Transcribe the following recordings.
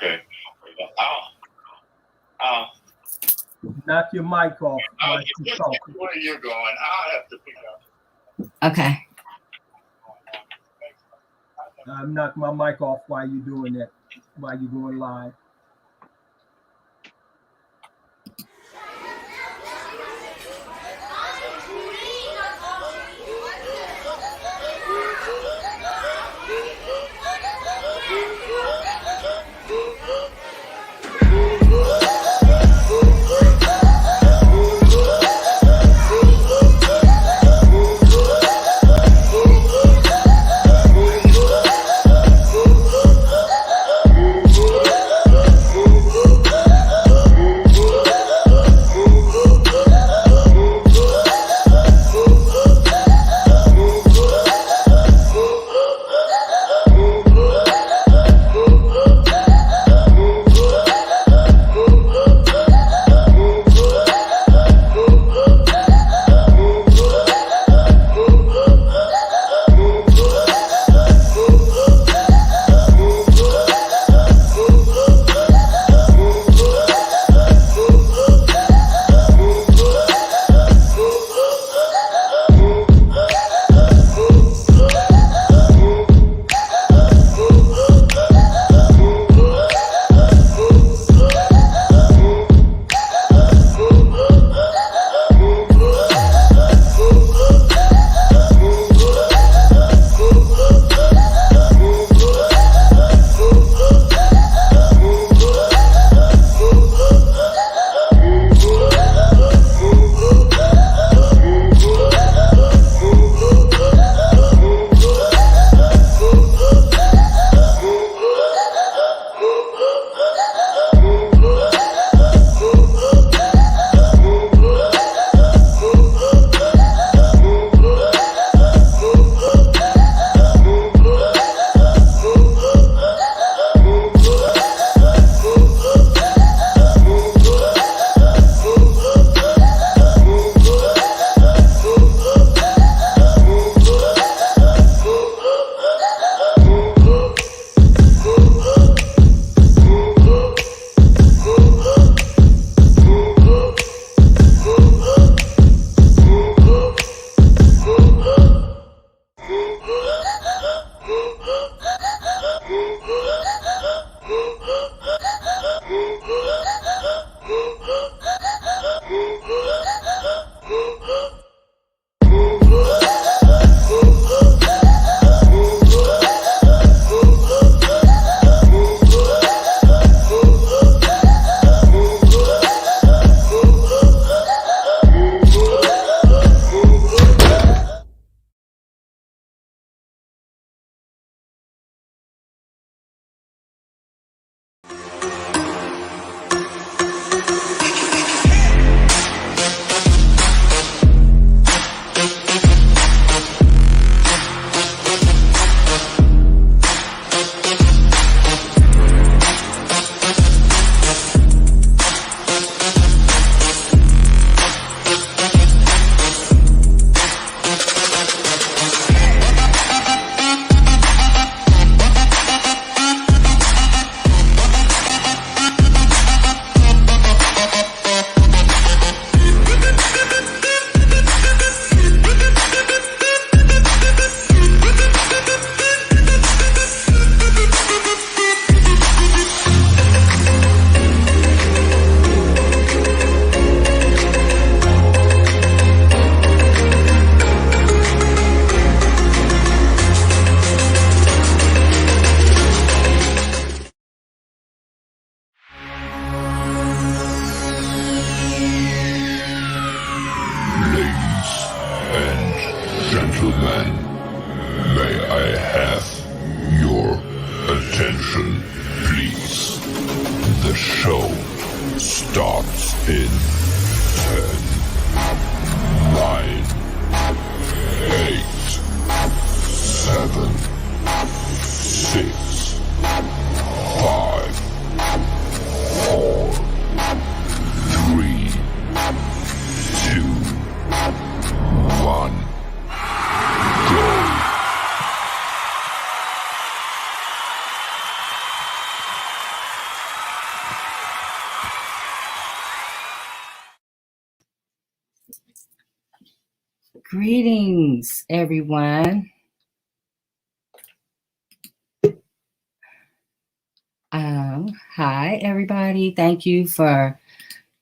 Okay. Knock your mic off. While you're talking. Where you're going, I'll have to pick up. Okay. Knock my mic off while you're doing that, while you're going live. Greetings, everyone. Hi, everybody. Thank you for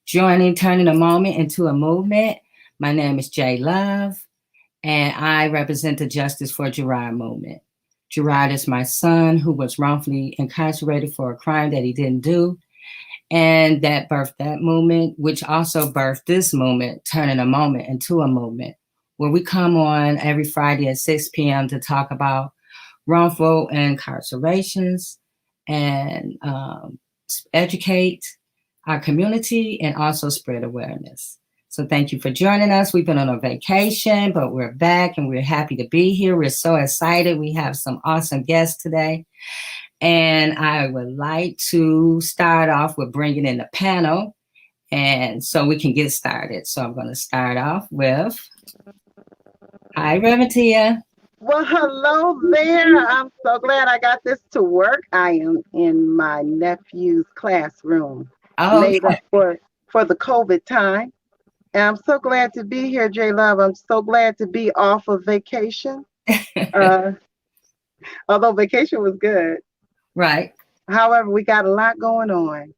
joining Turning a Moment into a Movement. My name is J Love, and I represent the Justice for Gerard Movement. Gerard is my son who was wrongfully incarcerated for a crime that he didn't do. And that birthed that movement, which also birthed this movement, Turning a Moment into a Movement, where we come on every Friday at 6 p.m. to talk about wrongful incarcerations and educate our community and also spread awareness. So thank you for joining us. We've been on a vacation, but we're back and we're happy to be here. We're so excited. We have some awesome guests today. And I would like to start off with bringing in the panel, and so we can get started. So I'm going to start off with, hi, Reverend Tia. Well, hello there. I'm so glad I got this to work. I am in my nephew's classroom, made up for the COVID time. And I'm so glad to be here, J Love. I'm so glad to be off of vacation. Although vacation was good. Right. However, we got a lot going on.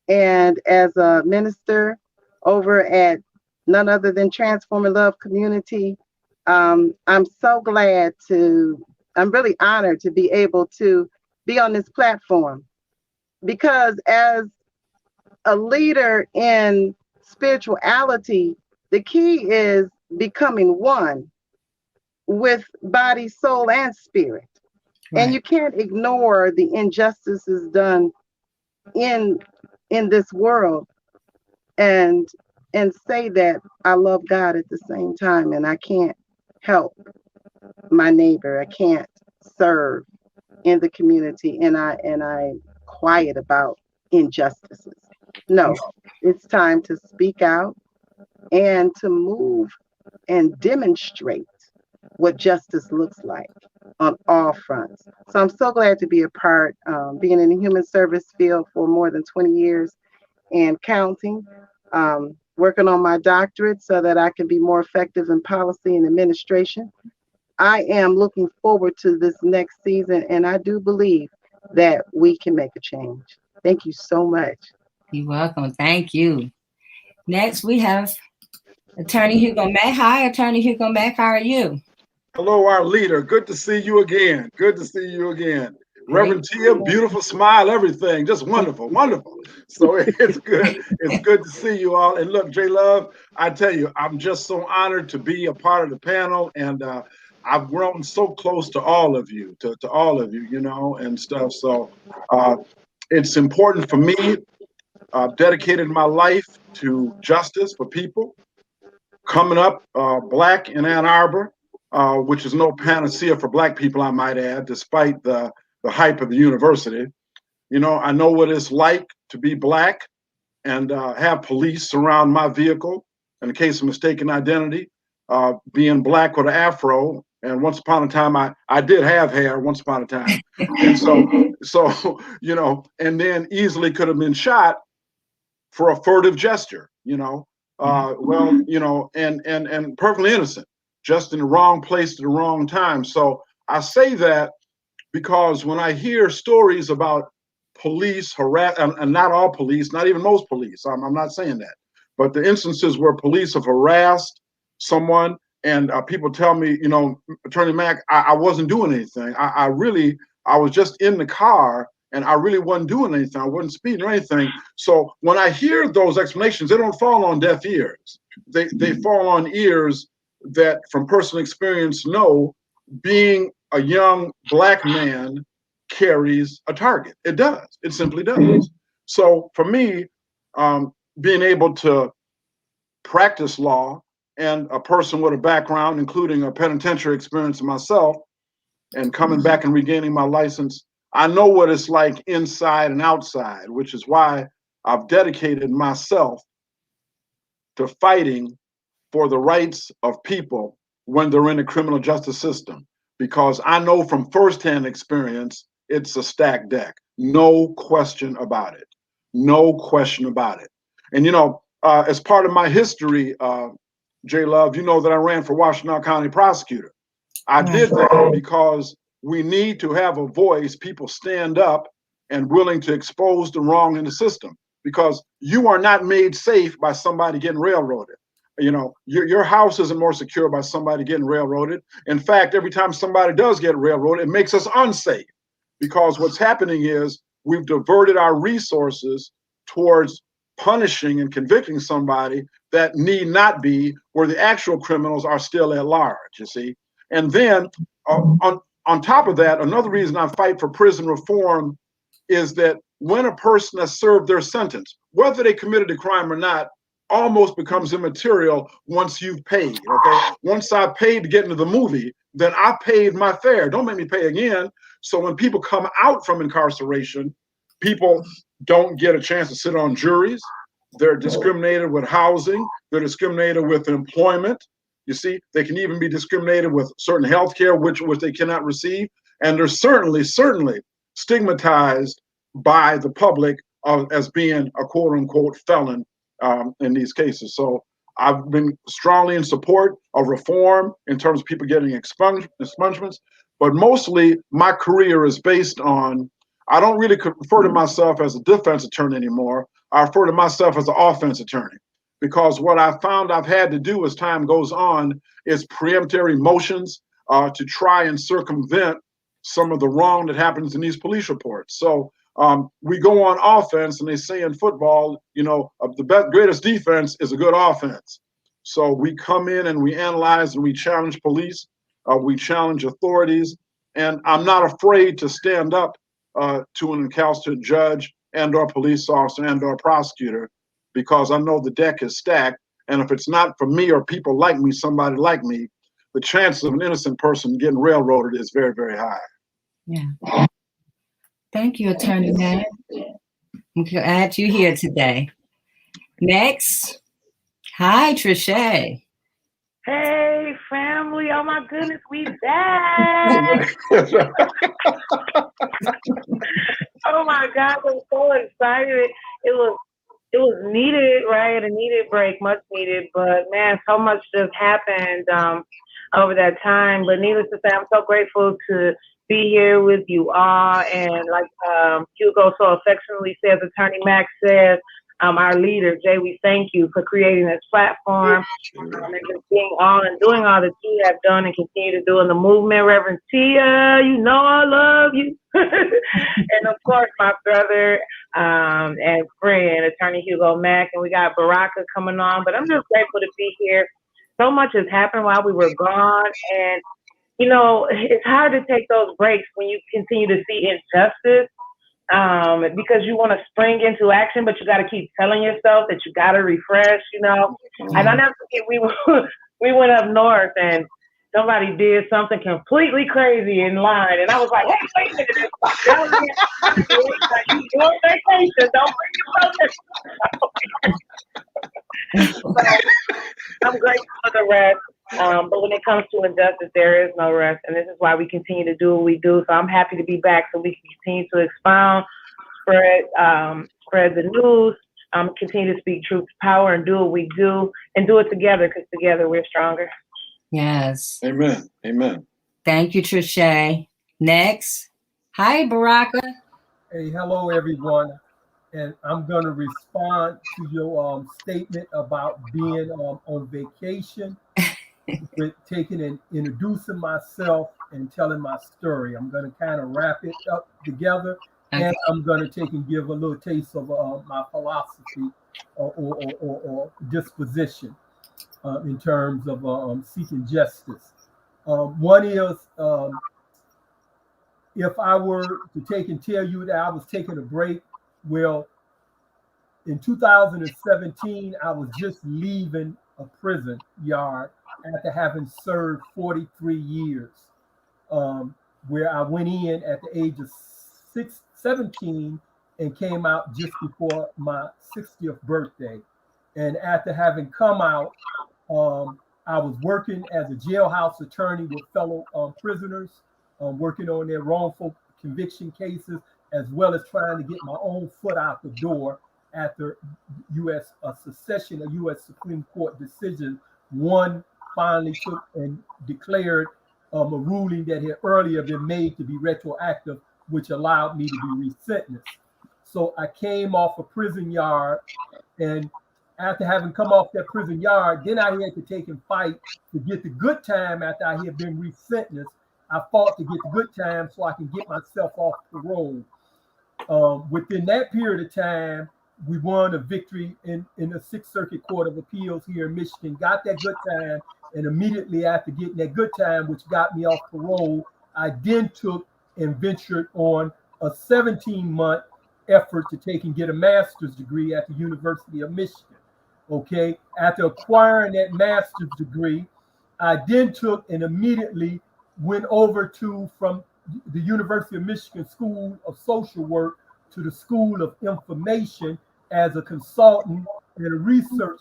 And as a minister over at none other than Transforming Love Community, I'm so glad I'm really honored to be able to be on this platform, because as a leader in spirituality, the key is becoming one with body, soul, and spirit. Right. And you can't ignore the injustices done in this world and say that I love God at the same time, and I can't help my neighbor. I can't serve in the community, and I quiet about injustices. No, it's time to speak out and to move and demonstrate what justice looks like on all fronts. So I'm so glad to be a part, being in the human service field for more than 20 years and counting, working on my doctorate so that I can be more effective in policy and administration. I am looking forward to this next season, and I do believe that we can make a change. Thank you so much. You're welcome. Thank you. Next, we have Attorney Hugo Mack. Hi, Attorney Hugo Mack. How are you? Hello, our leader. Good to see you again. Good to see you again. Reverend Tia, beautiful smile, everything. Just wonderful, wonderful. So it's good. It's good to see you all. And look, J Love, I tell you, I'm just so honored to be a part of the panel. And I've grown so close to all of you, to all of you, you know, and stuff. So it's important for me. I've dedicated my life to justice for people. Coming up, Black in Ann Arbor, which is no panacea for Black people, I might add, despite the hype of the university. You know, I know what it's like to be Black and have police surround my vehicle in the case of mistaken identity, being Black with an afro. And once upon a time, I did have hair once upon a time. And so, you know, and then easily could have been shot for a furtive gesture, you know. Well, you know, and perfectly innocent, just in the wrong place at the wrong time. So I say that because when I hear stories about police harass, and not all police, not even most police, I'm not saying that, but the instances where police have harassed someone, and people tell me, you know, Attorney Mack, I wasn't doing anything. I was just in the car, and I really wasn't doing anything. I wasn't speeding or anything. So when I hear those explanations, they don't fall on deaf ears. They fall on ears that, from personal experience, know being a young Black man carries a target. It does. It simply does. So for me, being able to practice law, and a person with a background, including a penitentiary experience myself, and coming back and regaining my license, I know what it's like inside and outside, which is why I've dedicated myself to fighting for the rights of people when they're in the criminal justice system, because I know from firsthand experience, it's a stacked deck. No question about it. No question about it. And, you know, as part of my history, J Love, you know that I ran for Washtenaw County prosecutor. I did that because we need to have a voice, people stand up and willing to expose the wrong in the system, because you are not made safe by somebody getting railroaded. You know, your house isn't more secure by somebody getting railroaded. In fact, every time somebody does get railroaded, it makes us unsafe, because what's happening is we've diverted our resources towards punishing and convicting somebody that need not be, where the actual criminals are still at large, you see. And then on top of that, another reason I fight for prison reform is that when a person has served their sentence, whether they committed a crime or not, almost becomes immaterial once you've paid, okay? Once I paid to get into the movie, then I paid my fare. Don't make me pay again. So when people come out from incarceration, people don't get a chance to sit on juries. They're discriminated with housing. They're discriminated with employment. You see, they can even be discriminated with certain health care, which they cannot receive. And they're certainly stigmatized by the public as being a quote unquote felon in these cases. So I've been strongly in support of reform in terms of people getting expungements, but mostly my career is based on, I don't really refer to myself as a defense attorney anymore. I refer to myself as an offense attorney, because what I found I've had to do as time goes on is preemptory motions to try and circumvent some of the wrong that happens in these police reports. So we go on offense, and they say in football, you know, the greatest defense is a good offense. So we come in and we analyze and we challenge police, we challenge authorities, and I'm not afraid to stand up to an recalcitrant judge and or police officer and or prosecutor, because I know the deck is stacked, and if it's not for me or people like me, somebody like me, the chances of an innocent person getting railroaded is very, very high. Yeah. Thank you, Attorney Mack. I'm glad you're here today. Next. Hi, Trischè. Hey, family. Oh, my goodness, we back. Oh, my God. I'm so excited. It was needed, right? A needed break, much needed. But, man, so much just happened over that time. But needless to say, I'm so grateful to be here with you all. And like Hugo so affectionately says, Attorney Mack says, our leader, Jay, we thank you for creating this platform and just being all and doing all that you have done and continue to do in the movement. Reverend Tia, you know I love you. And of course, my brother and friend, Attorney Hugo Mack, and we got Baraka coming on. But I'm just grateful to be here. So much has happened while we were gone, and you know, it's hard to take those breaks when you continue to see injustice because you want to spring into action, but you got to keep telling yourself that you got to refresh, you know. And I never forget, we went up north and somebody did something completely crazy in line. And I was like, hey, wait a minute. You doing vacation. Don't bring your brother. So, I'm grateful for the rest. But when it comes to injustice, there is no rest. And this is why we continue to do what we do. So I'm happy to be back so we can continue to expound, spread the news, continue to speak truth to power and do what we do and do it together, because together we're stronger. Yes. Amen. Amen. Thank you, Trischè. Next. Hi, Baraka. Hey, hello, everyone. And I'm going to respond to your statement about being on vacation. With taking and introducing myself and telling my story. I'm going to kind of wrap it up together, and I'm going to take and give a little taste of my philosophy or disposition in terms of seeking justice. One is, if I were to take and tell you that I was taking a break, well, in 2017, I was just leaving a prison yard after having served 43 years, where I went in at the age of 17 and came out just before my 60th birthday. And after having come out, I was working as a jailhouse attorney with fellow prisoners, working on their wrongful conviction cases, as well as trying to get my own foot out the door after a succession of U.S. Supreme Court decisions one finally took and declared a ruling that had earlier been made to be retroactive, which allowed me to be resentenced. So I came off a prison yard, and after having come off that prison yard, then I had to take and fight to get the good time after I had been resentenced. I fought to get the good time so I can get myself off parole. Within that period of time, we won a victory in the Sixth Circuit Court of Appeals here in Michigan, got that good time, and immediately after getting that good time, which got me off parole, I then took and ventured on a 17-month effort to take and get a master's degree at the University of Michigan. Okay, after acquiring that master's degree, I then took and immediately went over from the University of Michigan School of Social Work to the School of Information as a consultant and a research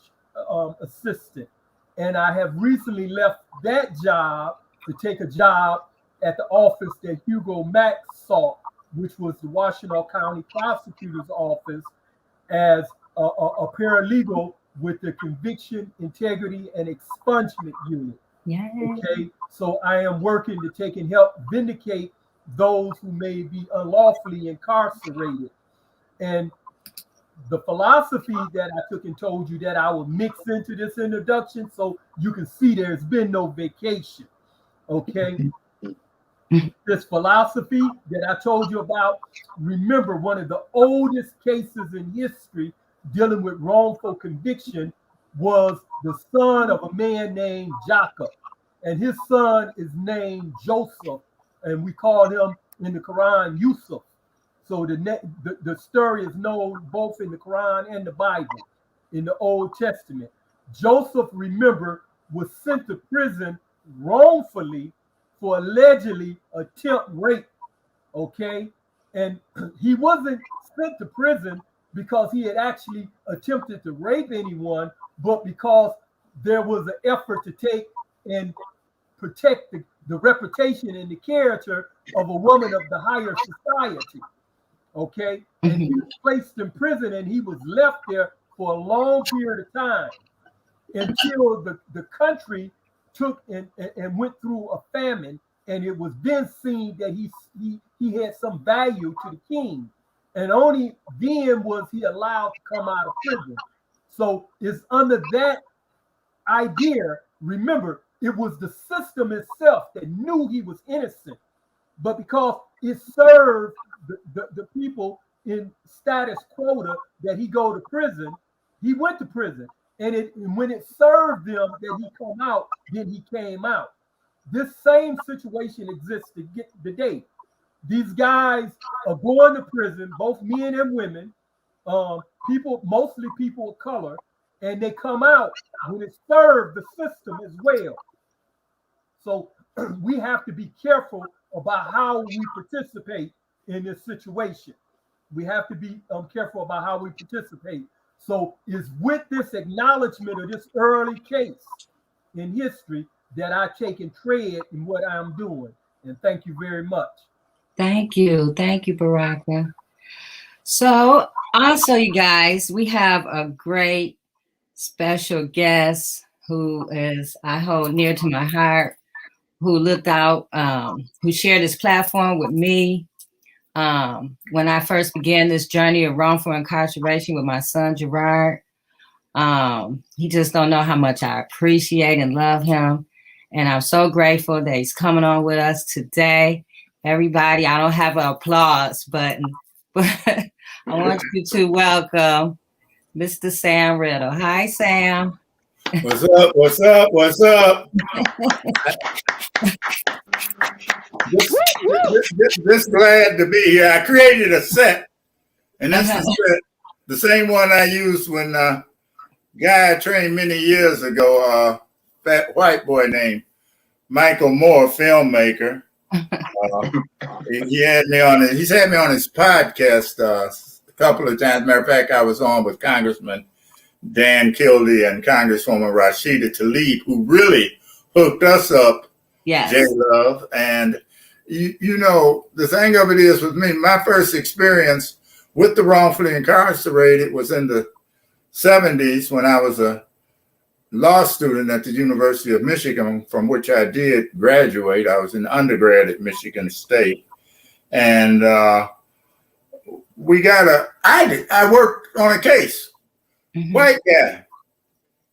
assistant. And I have recently left that job to take a job at the office that Hugo Mack sought, which was the Washington County Prosecutor's Office, as a paralegal with the Conviction, Integrity, and Expungement Unit. Yeah. Okay, so I am working to take and help vindicate those who may be unlawfully incarcerated. And the philosophy that I took and told you that I would mix into this introduction, so you can see there's been no vacation. Okay. This philosophy that I told you about, remember, one of the oldest cases in history dealing with wrongful conviction was the son of a man named Jacob, and his son is named Joseph, and we call him in the Quran Yusuf. So the story is known both in the Quran and the Bible in the Old Testament. Joseph, remember, was sent to prison wrongfully for allegedly attempt rape. Okay, and he wasn't sent to prison because he had actually attempted to rape anyone, but because there was an effort to take and protect the reputation and the character of a woman of the higher society. Okay, and he was placed in prison, and he was left there for a long period of time until the country took and went through a famine, and it was then seen that he had some value to the king. And only then was he allowed to come out of prison. So it's under that idea. Remember, it was the system itself that knew he was innocent, but because it served the people in status quota that he go to prison, he went to prison. And when it served them that he come out, then he came out. This same situation exists today. These guys are going to prison, both men and women, mostly people of color, and they come out when it served the system as well. So we have to be careful about how we participate in this situation. We have to be careful about how we participate. So it's with this acknowledgement of this early case in history that I take and tread in what I'm doing. And thank you very much. Thank you. Thank you, Baraka. So also, you guys, we have a great special guest who is, I hold near to my heart, who looked out, who shared this platform with me when I first began this journey of wrongful incarceration with my son, Gerard. He just don't know how much I appreciate and love him. And I'm so grateful that he's coming on with us today. Everybody, I don't have an applause button, but I want you to welcome Mr. Sam Riddle. Hi, Sam. What's up? What's up? What's up? Just glad to be here. I created a set, and that's the same one I used when guy I trained many years ago, fat white boy named Michael Moore, filmmaker. He's had me on his podcast a couple of times. Matter of fact, I was on with Congressman Dan Kildee and Congresswoman Rashida Tlaib, who really hooked us up. Yes. J-Love. And you know, the thing of it is with me, my first experience with the wrongfully incarcerated was in the 70s when I was a law student at the University of Michigan, from which I did graduate. I was an undergrad at Michigan State. And I worked on a case. Mm-hmm. White guy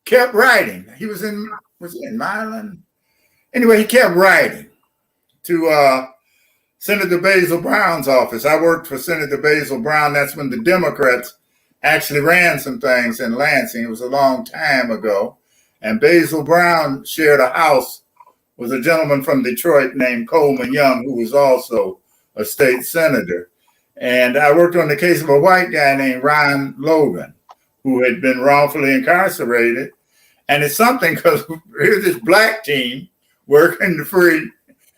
kept writing. Was he in Maryland? Anyway, he kept writing to Senator Basil Brown's office. I worked for Senator Basil Brown. That's when the Democrats actually ran some things in Lansing. It was a long time ago. And Basil Brown shared a house with a gentleman from Detroit named Coleman Young, who was also a state senator. And I worked on the case of a white guy named Ron Logan, who had been wrongfully incarcerated. And it's something because here's this black team working to free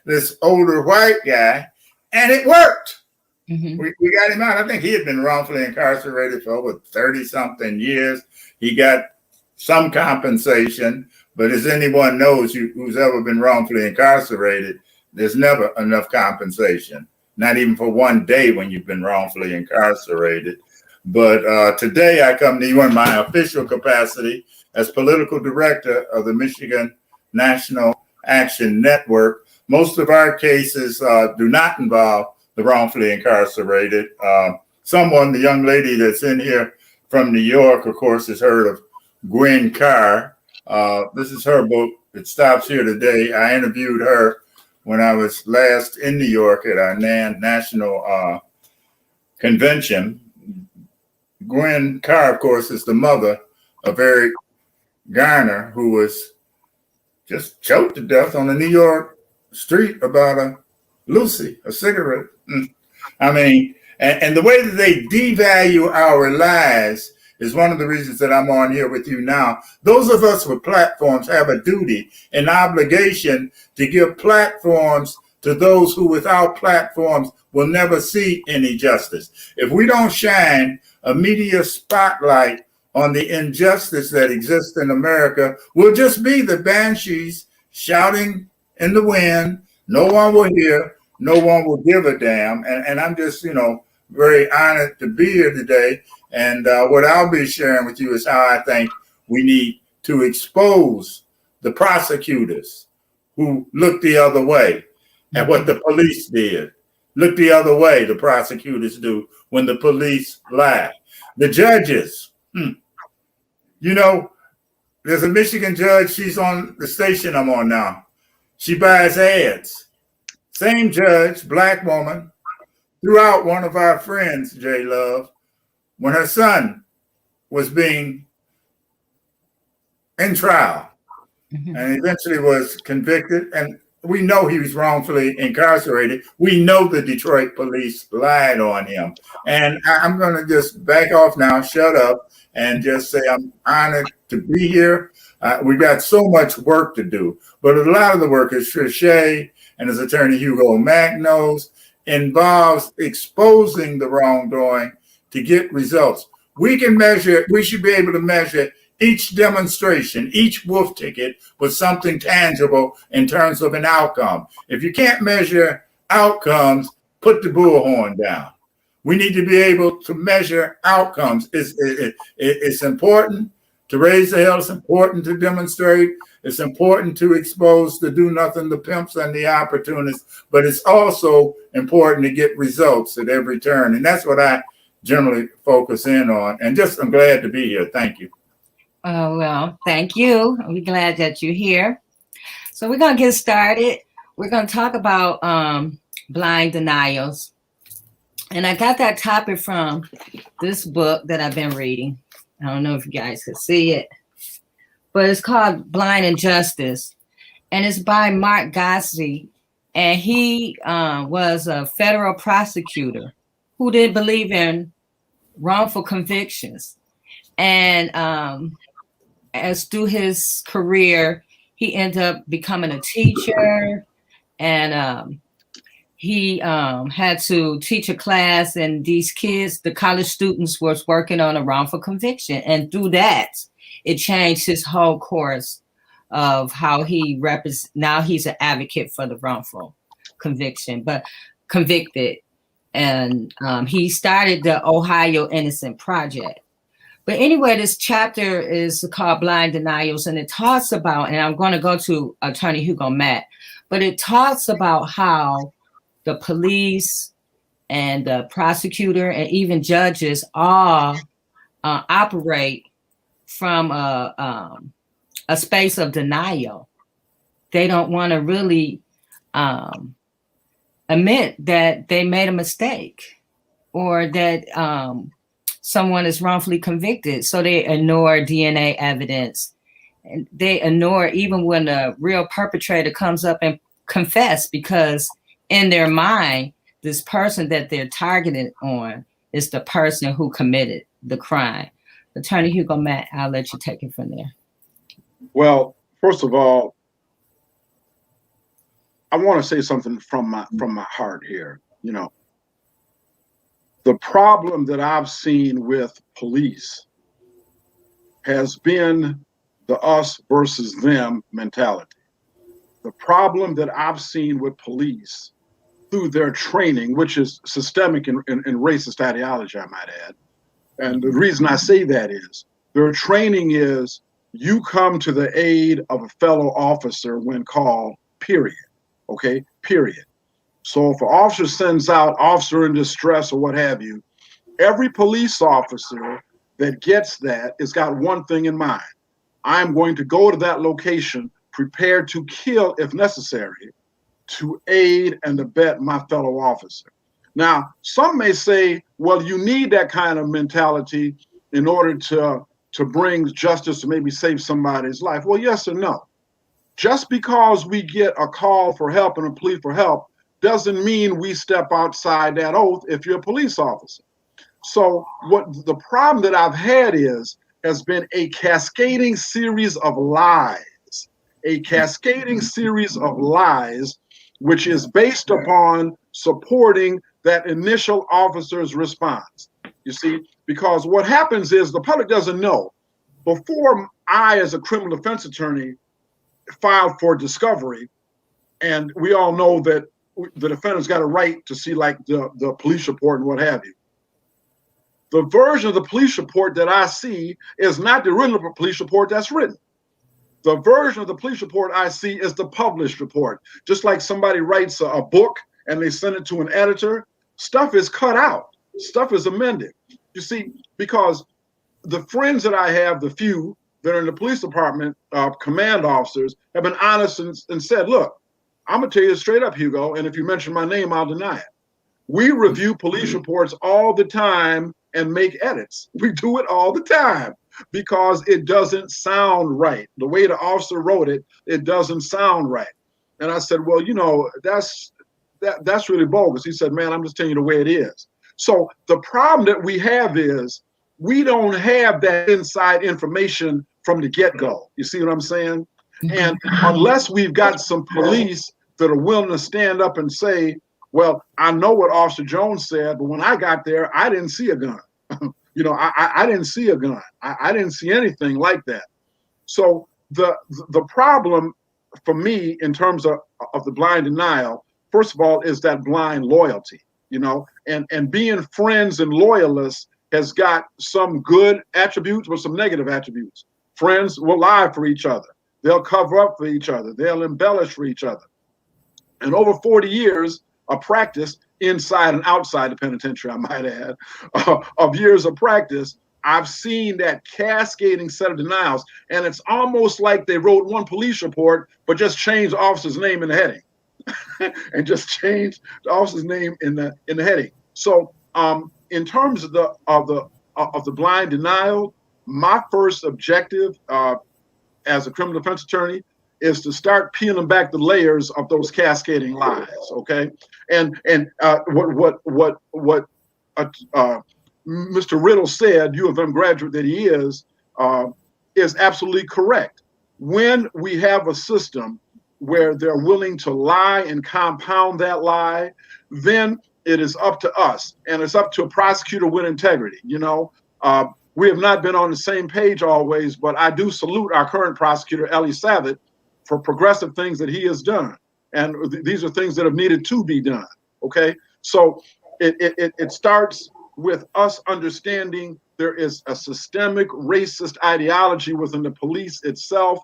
this older white guy, and it worked. Mm-hmm. We got him out. I think he had been wrongfully incarcerated for over 30-something years. He got some compensation, but as anyone knows who's ever been wrongfully incarcerated, there's never enough compensation, not even for one day when you've been wrongfully incarcerated. But today I come to you in my official capacity as political director of the Michigan National Action Network. Most of our cases do not involve the wrongfully incarcerated. The young lady that's in here from New York, of course, has heard of Gwen Carr. This is her book. It stops here today. I interviewed her when I was last in New York at our national convention. Gwen Carr, of course, is the mother of Eric Garner, who was just choked to death on a New York street about a Lucy, a cigarette. I mean, and the way that they devalue our lives is one of the reasons that I'm on here with you now. Those of us with platforms have a duty, an obligation to give platforms to those who without platforms will never see any justice. If we don't shine a media spotlight on the injustice that exists in America, we'll just be the banshees shouting in the wind. No one will hear, no one will give a damn. And I'm just, very honored to be here today. And what I'll be sharing with you is how I think we need to expose the prosecutors who look the other way at what the police did. Look the other way, the prosecutors do when the police lie. The judges, there's a Michigan judge, she's on the station I'm on now. She buys ads. Same judge, black woman, threw out one of our friends, J Love, when her son was being in trial and eventually was convicted. And we know he was wrongfully incarcerated. We know the Detroit police lied on him. And I'm going to just back off now, shut up, and just say I'm honored to be here. We've got so much work to do. But a lot of the work, as Trischè and as attorney Hugo Mack knows, involves exposing the wrongdoing to get results. We should be able to measure each demonstration, each wolf ticket with something tangible in terms of an outcome. If you can't measure outcomes, put the bullhorn down. We need to be able to measure outcomes. It's important to raise the hell. It's important to demonstrate. It's important to expose the do-nothing, the pimps, and the opportunists. But it's also important to get results at every turn. And that's what I generally focus in on. And I'm glad to be here. Thank you. Oh, well, thank you. We're glad that you're here. So we're going to get started. We're going to talk about blind denials. And I got that topic from this book that I've been reading. I don't know if you guys can see it, but it's called Blind Injustice. And it's by Mark Godsey. And he was a federal prosecutor who didn't believe in wrongful convictions. And as through his career, he ended up becoming a teacher, and he had to teach a class, and these kids, the college students, was working on a wrongful conviction. And through that, it changed his whole course of how he represents. Now he's an advocate for the wrongful conviction, but convicted. And he started the Ohio Innocence Project. But anyway, this chapter is called Blind Denials, and it talks about, and I'm going to go to Attorney Hugo Mack, but it talks about how the police and the prosecutor and even judges all operate from a space of denial. They don't want to really admit that they made a mistake or that someone is wrongfully convicted. So they ignore DNA evidence. And they ignore even when the real perpetrator comes up and confess, because in their mind, this person that they're targeted on is the person who committed the crime. Attorney Hugo Mack, I'll let you take it from there. Well, first of all, I want to say something from my heart here. You know, the problem that I've seen with police has been the us versus them mentality. The problem that I've seen with police through their training, which is systemic and racist ideology, I might add. And the reason I say that is their training is you come to the aid of a fellow officer when called, period. Okay, period. So if an officer sends out officer in distress or what have you, every police officer that gets that has got one thing in mind. I'm going to go to that location prepared to kill if necessary to aid and abet my fellow officer. Now, some may say, well, you need that kind of mentality in order to bring justice to maybe save somebody's life. Well, yes or no. Just because we get a call for help and a plea for help doesn't mean we step outside that oath if you're a police officer. So what the problem that I've had has been a cascading series of lies, which is based upon supporting that initial officer's response. You see, because what happens is the public doesn't know. Before I, as a criminal defense attorney, filed for discovery, and we all know that the defendant's got a right to see like the police report and what have you. The version of the police report that I see is not the original police report that's written. The version of the police report I see is the published report. Just like somebody writes a book and they send it to an editor, stuff is cut out, stuff is amended. You see, because the friends that I have, the few that are in the police department, command officers, have been honest and said, look, I'm gonna tell you straight up, Hugo, and if you mention my name, I'll deny it. We review police reports all the time and make edits. We do it all the time because it doesn't sound right. The way the officer wrote it, it doesn't sound right. And I said, well, you know, that's really bogus. He said, man, I'm just telling you the way it is. So the problem that we have is we don't have that inside information from the get-go. You see what I'm saying? And unless we've got some police that are willing to stand up and say, well, I know what Officer Jones said, but when I got there, I didn't see a gun. You know, I didn't see a gun. I didn't see anything like that. So the problem for me in terms of the blind denial, first of all, is that blind loyalty, you know, and being friends and loyalists has got some good attributes but some negative attributes. Friends will lie for each other. They'll cover up for each other. They'll embellish for each other. And over 40 years of practice inside and outside the penitentiary, I might add, of years of practice, I've seen that cascading set of denials. And it's almost like they wrote one police report, but just changed the officer's name in the heading and just changed the officer's name in the heading. So in terms of the blind denial, my first objective as a criminal defense attorney is to start peeling back the layers of those cascading lies. Okay, and what Mr. Riddle said, U of M graduate that he is absolutely correct. When we have a system where they're willing to lie and compound that lie, then it is up to us, and it's up to a prosecutor with integrity. You know, we have not been on the same page always, but I do salute our current prosecutor, Ellie Savitt, for progressive things that he has done. And these are things that have needed to be done, okay? So it starts with us understanding there is a systemic racist ideology within the police itself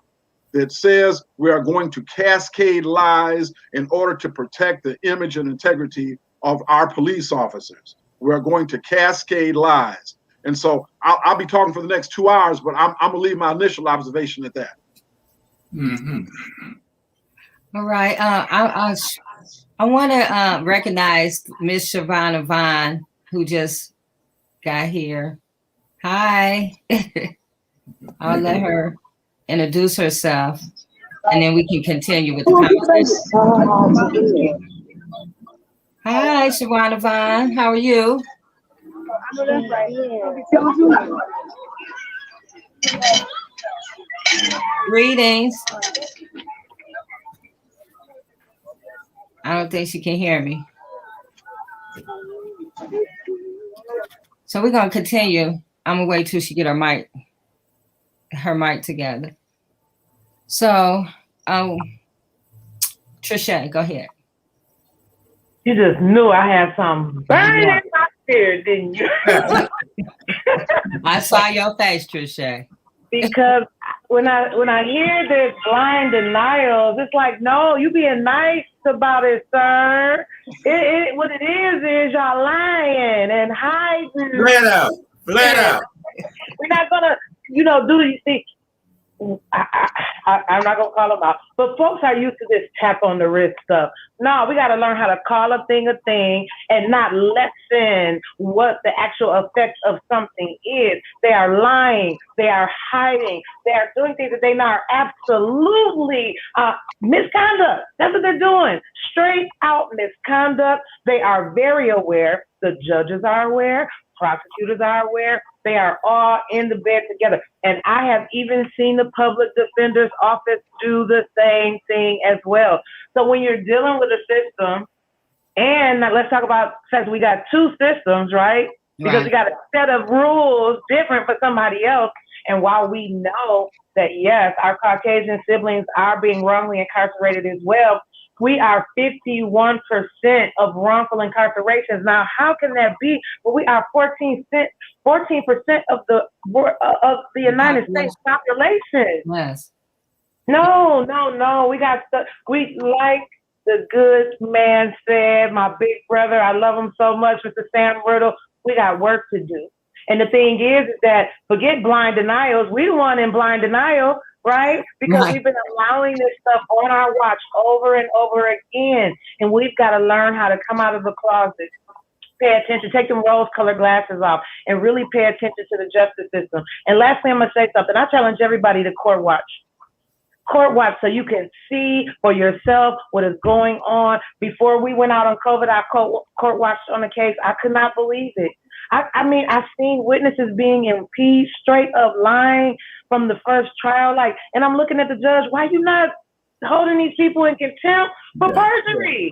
that says we are going to cascade lies in order to protect the image and integrity of our police officers. We are going to cascade lies. And so I'll be talking for the next 2 hours, but I'm going to leave my initial observation at that. Mm-hmm. All right. I want to recognize Miss Shavonna Vaughn, who just got here. Hi. I'll let her introduce herself, and then we can continue with the conversation. Hi, Shavonna Vaughn. How are you? Greetings. I don't think she can hear me. So we're going to continue. I'm going to wait till she get her mic together. So, Trischè, go ahead. You just knew I had something burning in my spirit, didn't you? I saw your face, Trischè. Because when I hear this blind denials, it's like, no, you being nice about it, sir. What it is y'all lying and hiding. Flat out. We're not gonna, do these things. I'm not gonna call them out, but folks are used to this tap on the wrist stuff. No, we got to learn how to call a thing and not lessen what the actual effect of something is. They are lying, they are hiding, they are doing things that they know are absolutely misconduct. That's what they're doing. Straight out misconduct. They are very aware. The judges are aware. Prosecutors are aware. They are all in the bed together. And I have even seen the public defender's office do the same thing as well. So when you're dealing with a system, and let's talk about, since we got two systems, right? Because we got a set of rules different for somebody else. And while we know that, yes, our Caucasian siblings are being wrongly incarcerated as well, we are 51% of wrongful incarcerations. Now, how can that be? Well, we are 14% of the United States population. Yes. No. We like the good man said, my big brother, I love him so much, Mr. Sam Riddle, we got work to do. And the thing is that forget blind denials. We the one in blind denial, right? Because we've been allowing this stuff on our watch over and over again. And we've got to learn how to come out of the closet, pay attention, take them rose-colored glasses off, and really pay attention to the justice system. And lastly, I'm going to say something. I challenge everybody to court watch. Court watch so you can see for yourself what is going on. Before we went out on COVID, I court watched on the case. I could not believe it. I mean, I've seen witnesses being impeached, straight up lying from the first trial. And I'm looking at the judge, why you not holding these people in contempt for perjury?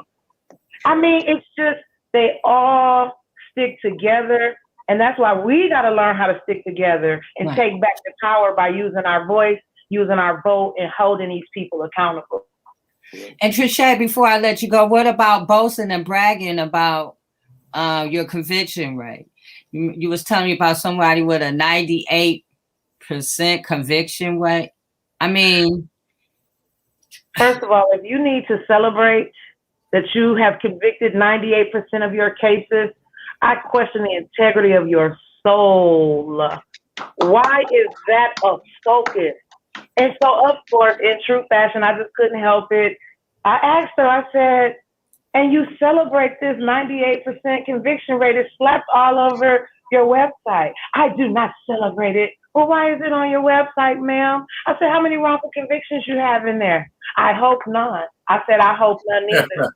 I mean, it's just, they all stick together. And that's why we got to learn how to stick together and take back the power by using our voice, using our vote, and holding these people accountable. And Trischè, before I let you go, what about boasting and bragging about your conviction rate? You was telling me about somebody with a 98% conviction rate. I mean, first of all, if you need to celebrate that you have convicted 98% of your cases, I question the integrity of your soul. Why is that a focus? And so, of course, in true fashion, I just couldn't help it. I asked her, I said, and you celebrate this 98% conviction rate, it's slapped all over your website. I do not celebrate it. Well, why is it on your website, ma'am? I said, how many wrongful convictions you have in there? I hope none. I said, I hope none either.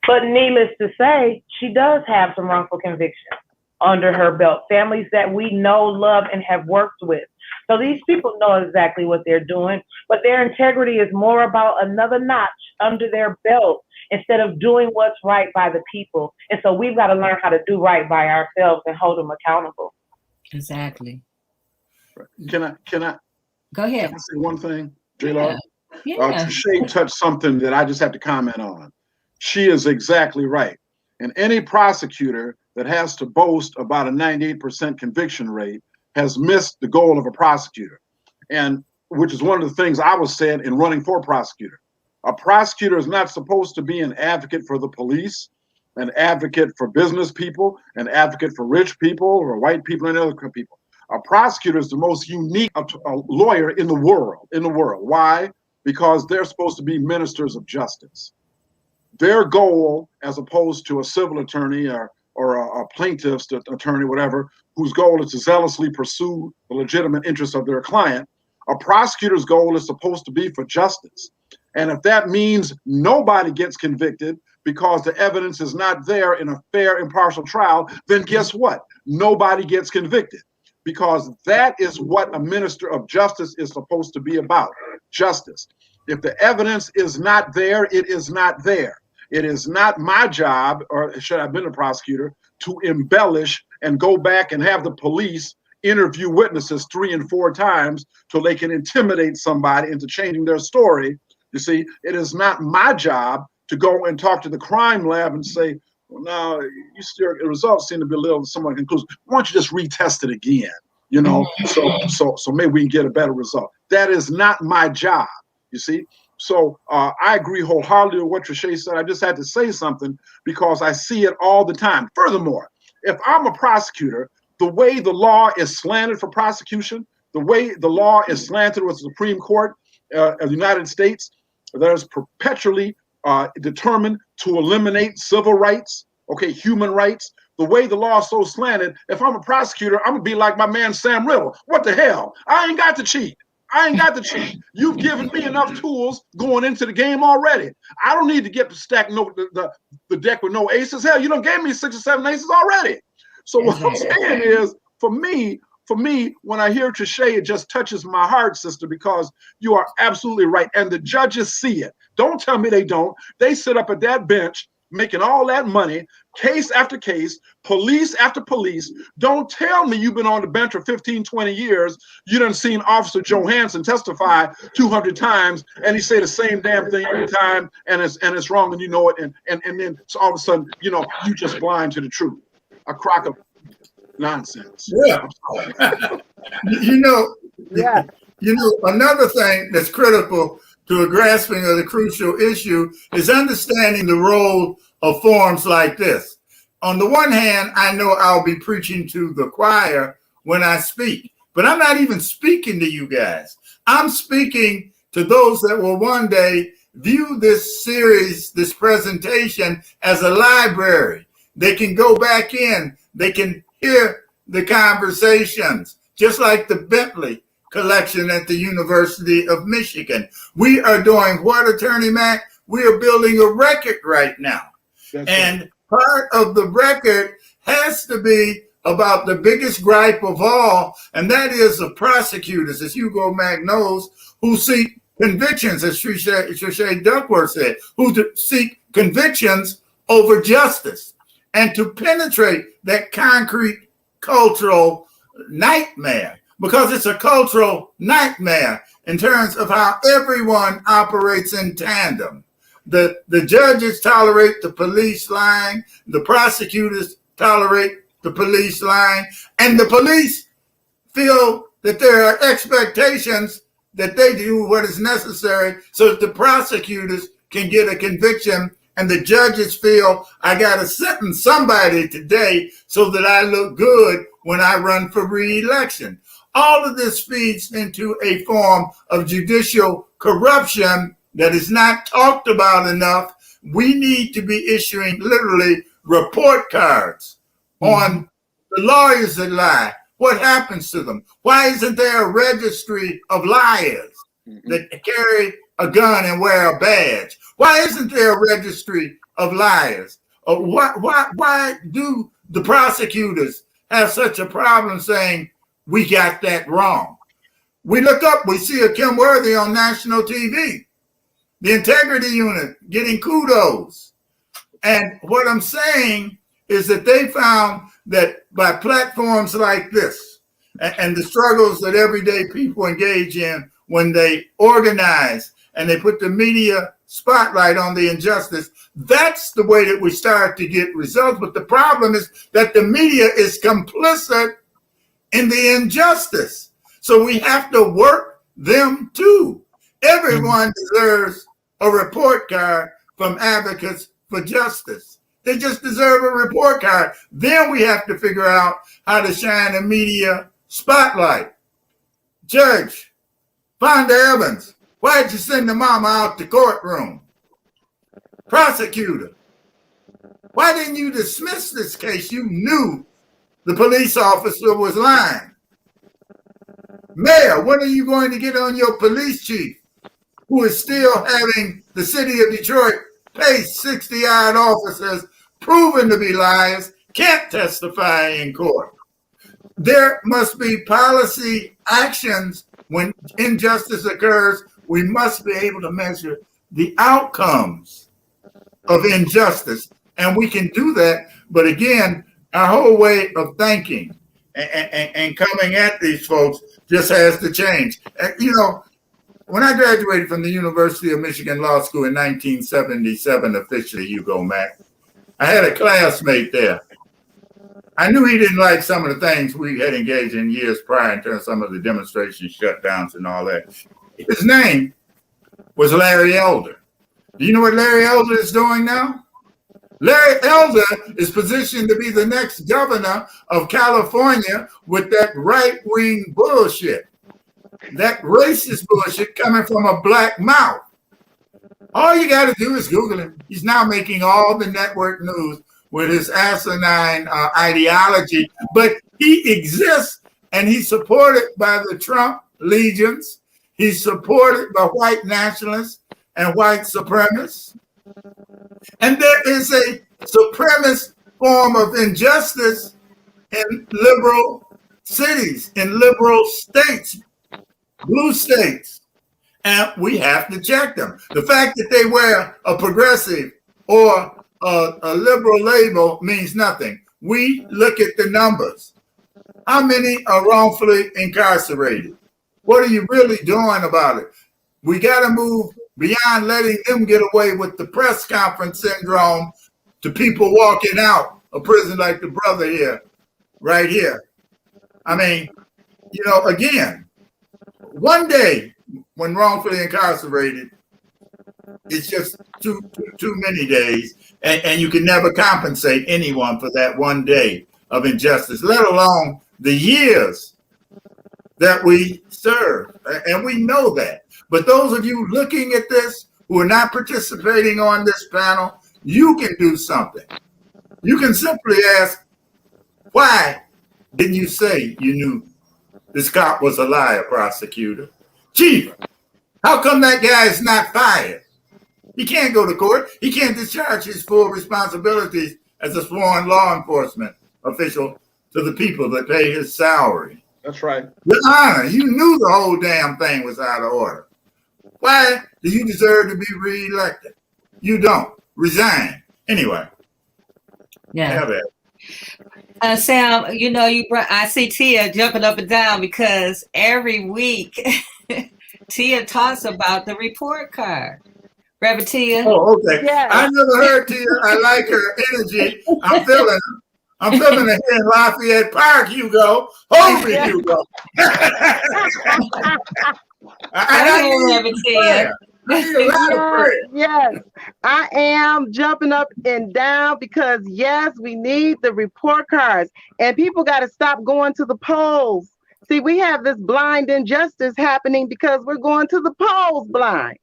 But needless to say, she does have some wrongful convictions under her belt, families that we know, love, and have worked with. So these people know exactly what they're doing, but their integrity is more about another notch under their belt instead of doing what's right by the people. And so we've got to learn how to do right by ourselves and hold them accountable. Exactly. Can I go ahead? Can I say one thing, J-Law? Yeah. Trischè touched something that I just have to comment on. She is exactly right. And any prosecutor that has to boast about a 98% conviction rate has missed the goal of a prosecutor. And which is one of the things I was said in running for prosecutor. A prosecutor is not supposed to be an advocate for the police, an advocate for business people, an advocate for rich people or white people and other people. A prosecutor is the most unique lawyer in the world. Why? Because they're supposed to be ministers of justice. Their goal, as opposed to a civil attorney or a plaintiff's attorney, whatever, whose goal is to zealously pursue the legitimate interests of their client, a prosecutor's goal is supposed to be for justice. And if that means nobody gets convicted because the evidence is not there in a fair, impartial trial, then guess what? Nobody gets convicted, because that is what a minister of justice is supposed to be about, justice. If the evidence is not there, it is not there. It is not my job, or should I have been a prosecutor, to embellish and go back and have the police interview witnesses 3 and 4 times till they can intimidate somebody into changing their story. You see, it is not my job to go and talk to the crime lab and say, well, now the results seem to be a little somewhat conclusive. Why don't you just retest it again? You know, so maybe we can get a better result. That is not my job, you see. So I agree wholeheartedly with what Trischè said. I just had to say something because I see it all the time. Furthermore, if I'm a prosecutor, the way the law is slanted for prosecution, the way the law is slanted with the Supreme Court of the United States, that is perpetually determined to eliminate civil rights, okay, human rights. The way the law is so slanted, if I'm a prosecutor, I'm gonna be like my man Sam Riddle. What the hell? I ain't got to cheat. I ain't got to cheat. You've given me enough tools going into the game already. I don't need to get to stack the deck with no aces. Hell, you done gave me 6 or 7 aces already. So what I'm saying is, for me, when I hear Trischè, it just touches my heart, sister, because you are absolutely right. And the judges see it. Don't tell me they don't. They sit up at that bench making all that money, case after case, police after police. Don't tell me you've been on the bench for 15, 20 years. You done seen Officer Johansson testify 200 times, and he say the same damn thing every time, and it's wrong, and you know it, and then so all of a sudden, you know, you just blind to the truth. A crock of nonsense. Yeah. Yeah. Another thing that's critical to a grasping of the crucial issue is understanding the role of forums like this. On the one hand, I know I'll be preaching to the choir when I speak, but I'm not even speaking to you guys. I'm speaking to those that will one day view this series, this presentation, as a library. They can go back in, they can hear the conversations, just like the Bentley collection at the University of Michigan. We are doing what, Attorney Mack? We are building a record right now. And part of the record has to be about the biggest gripe of all, and that is the prosecutors, as Hugo Mack knows, who seek convictions, as Trischè Duckworth said, who seek convictions over justice, and to penetrate that concrete cultural nightmare, because it's a cultural nightmare in terms of how everyone operates in tandem. The judges tolerate the police lying, the prosecutors tolerate the police lying, and the police feel that there are expectations that they do what is necessary so that the prosecutors can get a conviction, and the judges feel I got to sentence somebody today so that I look good when I run for re-election. All of this feeds into a form of judicial corruption that is not talked about enough. We need to be issuing literally report cards on the lawyers that lie. What happens to them? Why isn't there a registry of liars that carry a gun and wear a badge? Why isn't there a registry of liars? Why do the prosecutors have such a problem saying we got that wrong? We look up, we see a Kim Worthy on national TV, the integrity unit getting kudos. And what I'm saying is that they found that by platforms like this and the struggles that everyday people engage in when they organize and they put the media spotlight on the injustice, that's the way that we start to get results. But the problem is that the media is complicit in the injustice. So we have to work them too. Everyone deserves a report card from Advocates for Justice. They just deserve a report card. Then we have to figure out how to shine a media spotlight. Judge Fonda Evans, why'd you send the mama out the courtroom? Prosecutor, why didn't you dismiss this case? You knew the police officer was lying. Mayor, when are you going to get on your police chief, who is still having the city of Detroit pay 60-odd officers proven to be liars, can't testify in court? There must be policy actions when injustice occurs. We must be able to measure the outcomes of injustice. And we can do that. But again, our whole way of thinking and coming at these folks just has to change. And, you know, when I graduated from the University of Michigan Law School in 1977, officially, Hugo Mack, I had a classmate there. I knew he didn't like some of the things we had engaged in years prior in terms of some of the demonstration shutdowns and all that. His name was Larry Elder. Do you know what Larry Elder is doing now? Larry Elder is positioned to be the next governor of California with that right-wing bullshit, that racist bullshit coming from a black mouth. All you got to do is Google him. He's now making all the network news with his asinine ideology, but he exists and he's supported by the Trump legions. He's supported by white nationalists and white supremacists. And there is a supremacist form of injustice in liberal cities, in liberal states, blue states. And we have to check them. The fact that they wear a progressive or a liberal label means nothing. We look at the numbers. How many are wrongfully incarcerated? What are you really doing about it? We got to move beyond letting them get away with the press conference syndrome to people walking out of prison like the brother here, right here. I mean, you know, again, one day when wrongfully incarcerated, it's just too many days, and you can never compensate anyone for that one day of injustice, let alone the years that we serve. And we know that. But those of you looking at this who are not participating on this panel, you can do something. You can simply ask, why didn't you say you knew this cop was a liar, prosecutor? Chief, how come that guy is not fired? He can't go to court. He can't discharge his full responsibilities as a sworn law enforcement official to the people that pay his salary. That's right. Your Honor, you knew the whole damn thing was out of order. Why do you deserve to be reelected? You don't. Resign. Anyway. Yeah. Sam, you know, I see Tia jumping up and down because every week Tia talks about the report card. Reverend Tia. Oh, okay. Yes. I never heard Tia. I like her energy. I'm feeling it here in Lafayette Park, Hugo. Hold me, Hugo. Yes, I am jumping up and down because yes, we need the report cards, and people got to stop going to the polls. See, we have this blind injustice happening because we're going to the polls blind.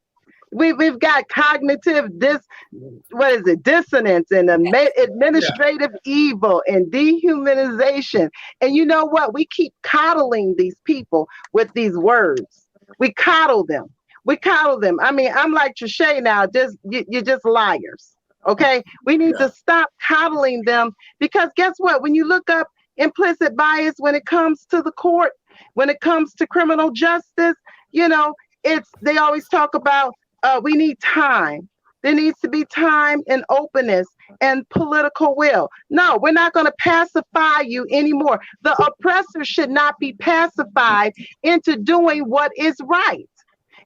We've got cognitive dissonance and administrative evil and dehumanization. And you know what? We keep coddling these people with these words. We coddle them. I mean, I'm like Trischè now, you're just liars. Okay? We need to stop coddling them because guess what? When you look up implicit bias when it comes to the court, when it comes to criminal justice, you know, they always talk about we need time. There needs to be time and openness and political will. No, we're not going to pacify you anymore. The oppressor should not be pacified into doing what is right.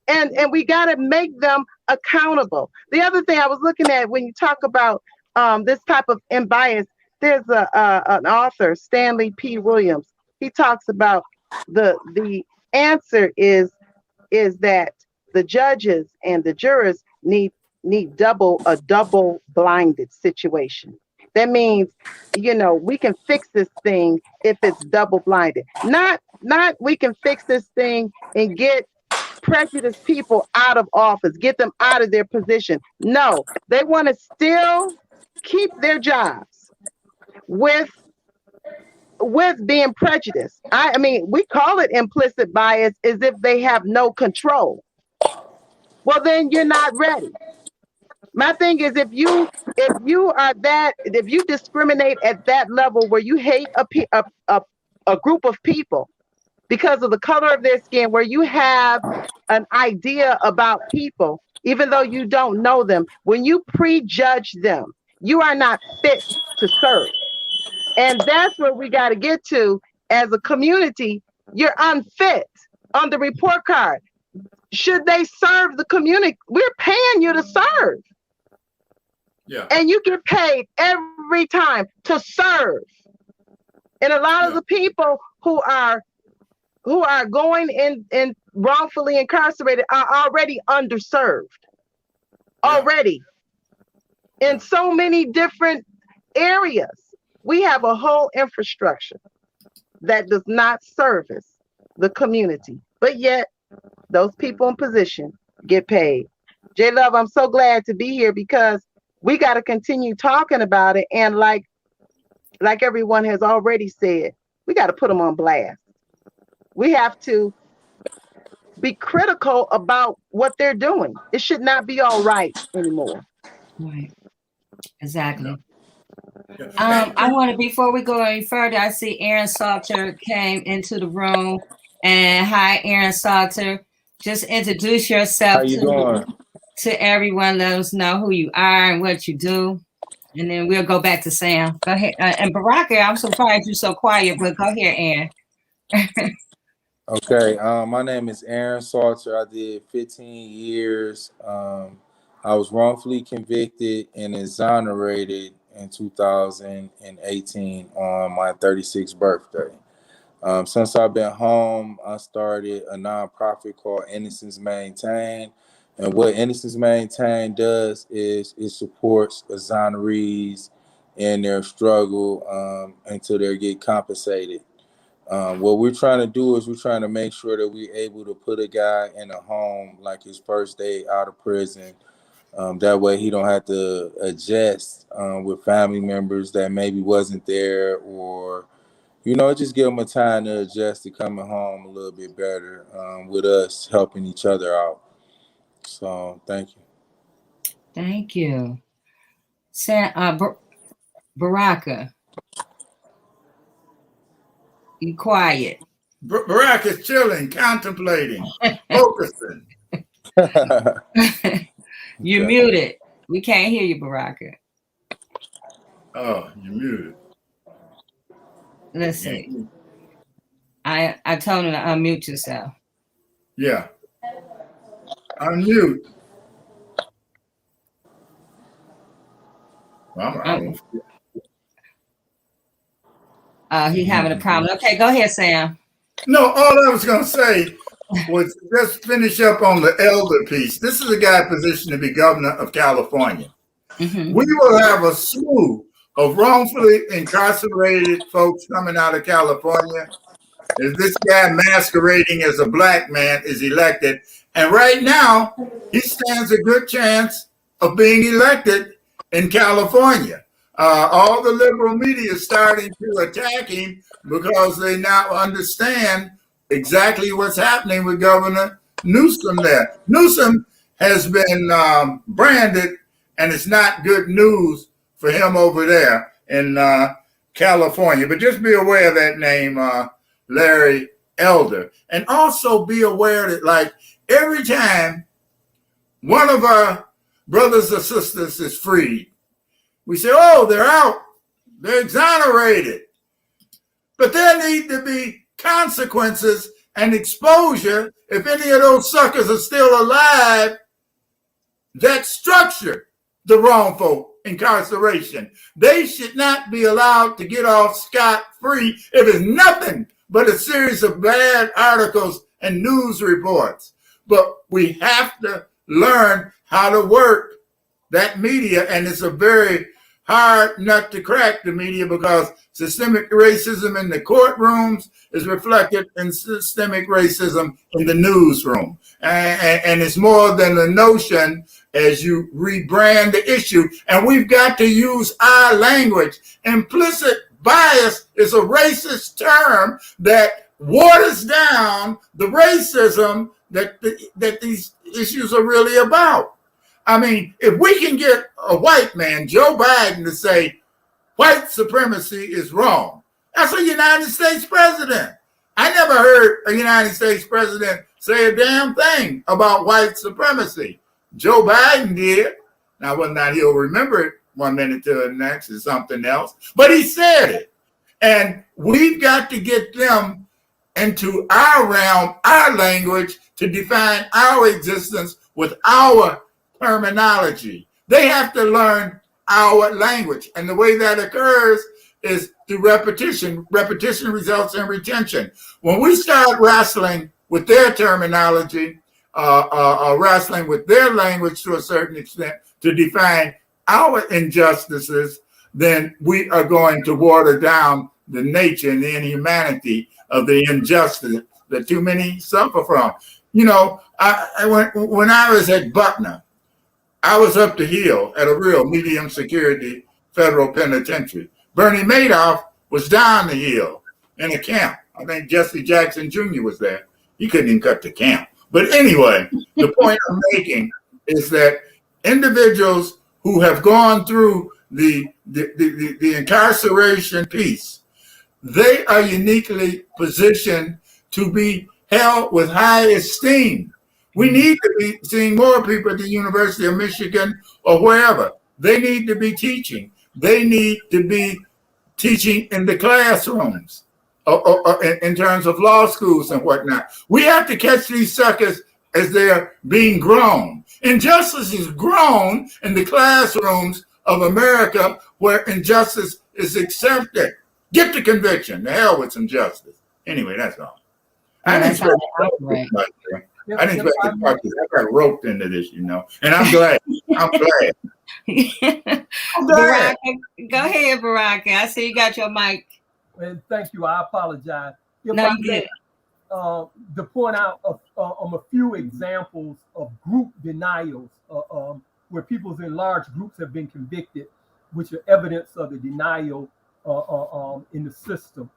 And we got to make them accountable. The other thing I was looking at when you talk about this type of unbiased, there's an author, Stanley P. Williams. He talks about the answer is that the judges and the jurors need a double blinded situation. That means, we can fix this thing if it's double blinded. Not we can fix this thing and get prejudiced people out of office, get them out of their position. No, they want to still keep their jobs with being prejudiced. I mean, we call it implicit bias as if they have no control. Well, then you're not ready. My thing is, if you discriminate at that level where you hate a group of people because of the color of their skin, where you have an idea about people, even though you don't know them, when you prejudge them, you are not fit to serve. And that's where we got to get to as a community. You're unfit on the report card. Should they serve the community? We're paying you to serve. Yeah. And you get paid every time to serve. And a lot of the people who are going in wrongfully incarcerated are already underserved. Already. In so many different areas. We have a whole infrastructure that does not service the community. But yet, those people in position get paid. J Love, I'm so glad to be here because we got to continue talking about it. And like everyone has already said, we got to put them on blast. We have to be critical about what they're doing. It should not be all right anymore. Right. Exactly. I want to, before we go any further, I see Aaron Salter came into the room. And hi, Aaron Salter. Just introduce yourself to everyone. Let us know who you are and what you do. And then we'll go back to Sam. Go ahead. And Baraka, I'm surprised you're so quiet, but go ahead, Aaron. Okay. My name is Aaron Salter. I did 15 years. I was wrongfully convicted and exonerated in 2018 on my 36th birthday. Since I've been home, I started a nonprofit called Innocence Maintained. And what Innocence Maintained does is it supports exonerees in their struggle until they get compensated. What we're trying to do is we're trying to make sure that we're able to put a guy in a home like his first day out of prison. That way he don't have to adjust with family members that maybe wasn't there, or just give them a time to adjust to coming home a little bit better with us helping each other out. So thank you. Thank you. Baraka. You quiet. Baraka's chilling, contemplating, focusing. You're muted. We can't hear you, Baraka. Oh, you're muted. Let's see. I told him to unmute yourself. Yeah. Unmute. He's having a problem. Okay, go ahead, Sam. No, all I was going to say was just finish up on the elder piece. This is a guy positioned to be governor of California. Mm-hmm. We will have a slew of wrongfully incarcerated folks coming out of California if this guy masquerading as a black man is elected. And right now, he stands a good chance of being elected in California. All the liberal media is starting to attack him because they now understand exactly what's happening with Governor Newsom there. Newsom has been branded, and it's not good news for him over there in California. But just be aware of that name, Larry Elder. And also be aware that, like, every time one of our brothers or sisters is freed, we say, oh, they're out. They're exonerated. But there need to be consequences and exposure if any of those suckers are still alive that structured the wrongful incarceration. They should not be allowed to get off scot-free if it's nothing but a series of bad articles and news reports. But we have to learn how to work that media, and it's a very hard nut to crack, the media, because systemic racism in the courtrooms is reflected in systemic racism in the newsroom. And it's more than the notion as you rebrand the issue. And we've got to use our language. Implicit bias is a racist term that waters down the racism that these issues are really about. I mean, if we can get a white man, Joe Biden, to say white supremacy is wrong, that's a United States president. I never heard a United States president say a damn thing about white supremacy. Joe Biden did. Now, whether or not he'll remember it 1 minute to the next is something else, but he said it. And we've got to get them into our realm, our language, to define our existence with our terminology. They have to learn our language. And the way that occurs is through repetition. Repetition results in retention. When we start wrestling with their terminology, wrestling with their language to a certain extent to define our injustices, then we are going to water down the nature and the inhumanity of the injustice that too many suffer from. You know, when I was at Butner, I was up the hill at a real medium security federal penitentiary. Bernie Madoff was down the hill in a camp. I think Jesse Jackson Jr. was there. He couldn't even cut the camp. But anyway, the point I'm making is that individuals who have gone through the incarceration piece, they are uniquely positioned to be held with high esteem. We need to be seeing more people at the University of Michigan or wherever. They need to be teaching. They need to be teaching in the classrooms or in terms of law schools and whatnot. We have to catch these suckers as they're being grown. Injustice is grown in the classrooms of America where injustice is accepted. Get the conviction. The hell with some justice. Anyway, that's all. I didn't expect to talk to. I got roped into this, you know, and I'm glad. I'm glad. I'm glad. Go ahead, Baraka. I see you got your mic. And thank you. I apologize. If No, I you may, to point out a few examples of group denials where people in large groups have been convicted, which are evidence of the denial in the system.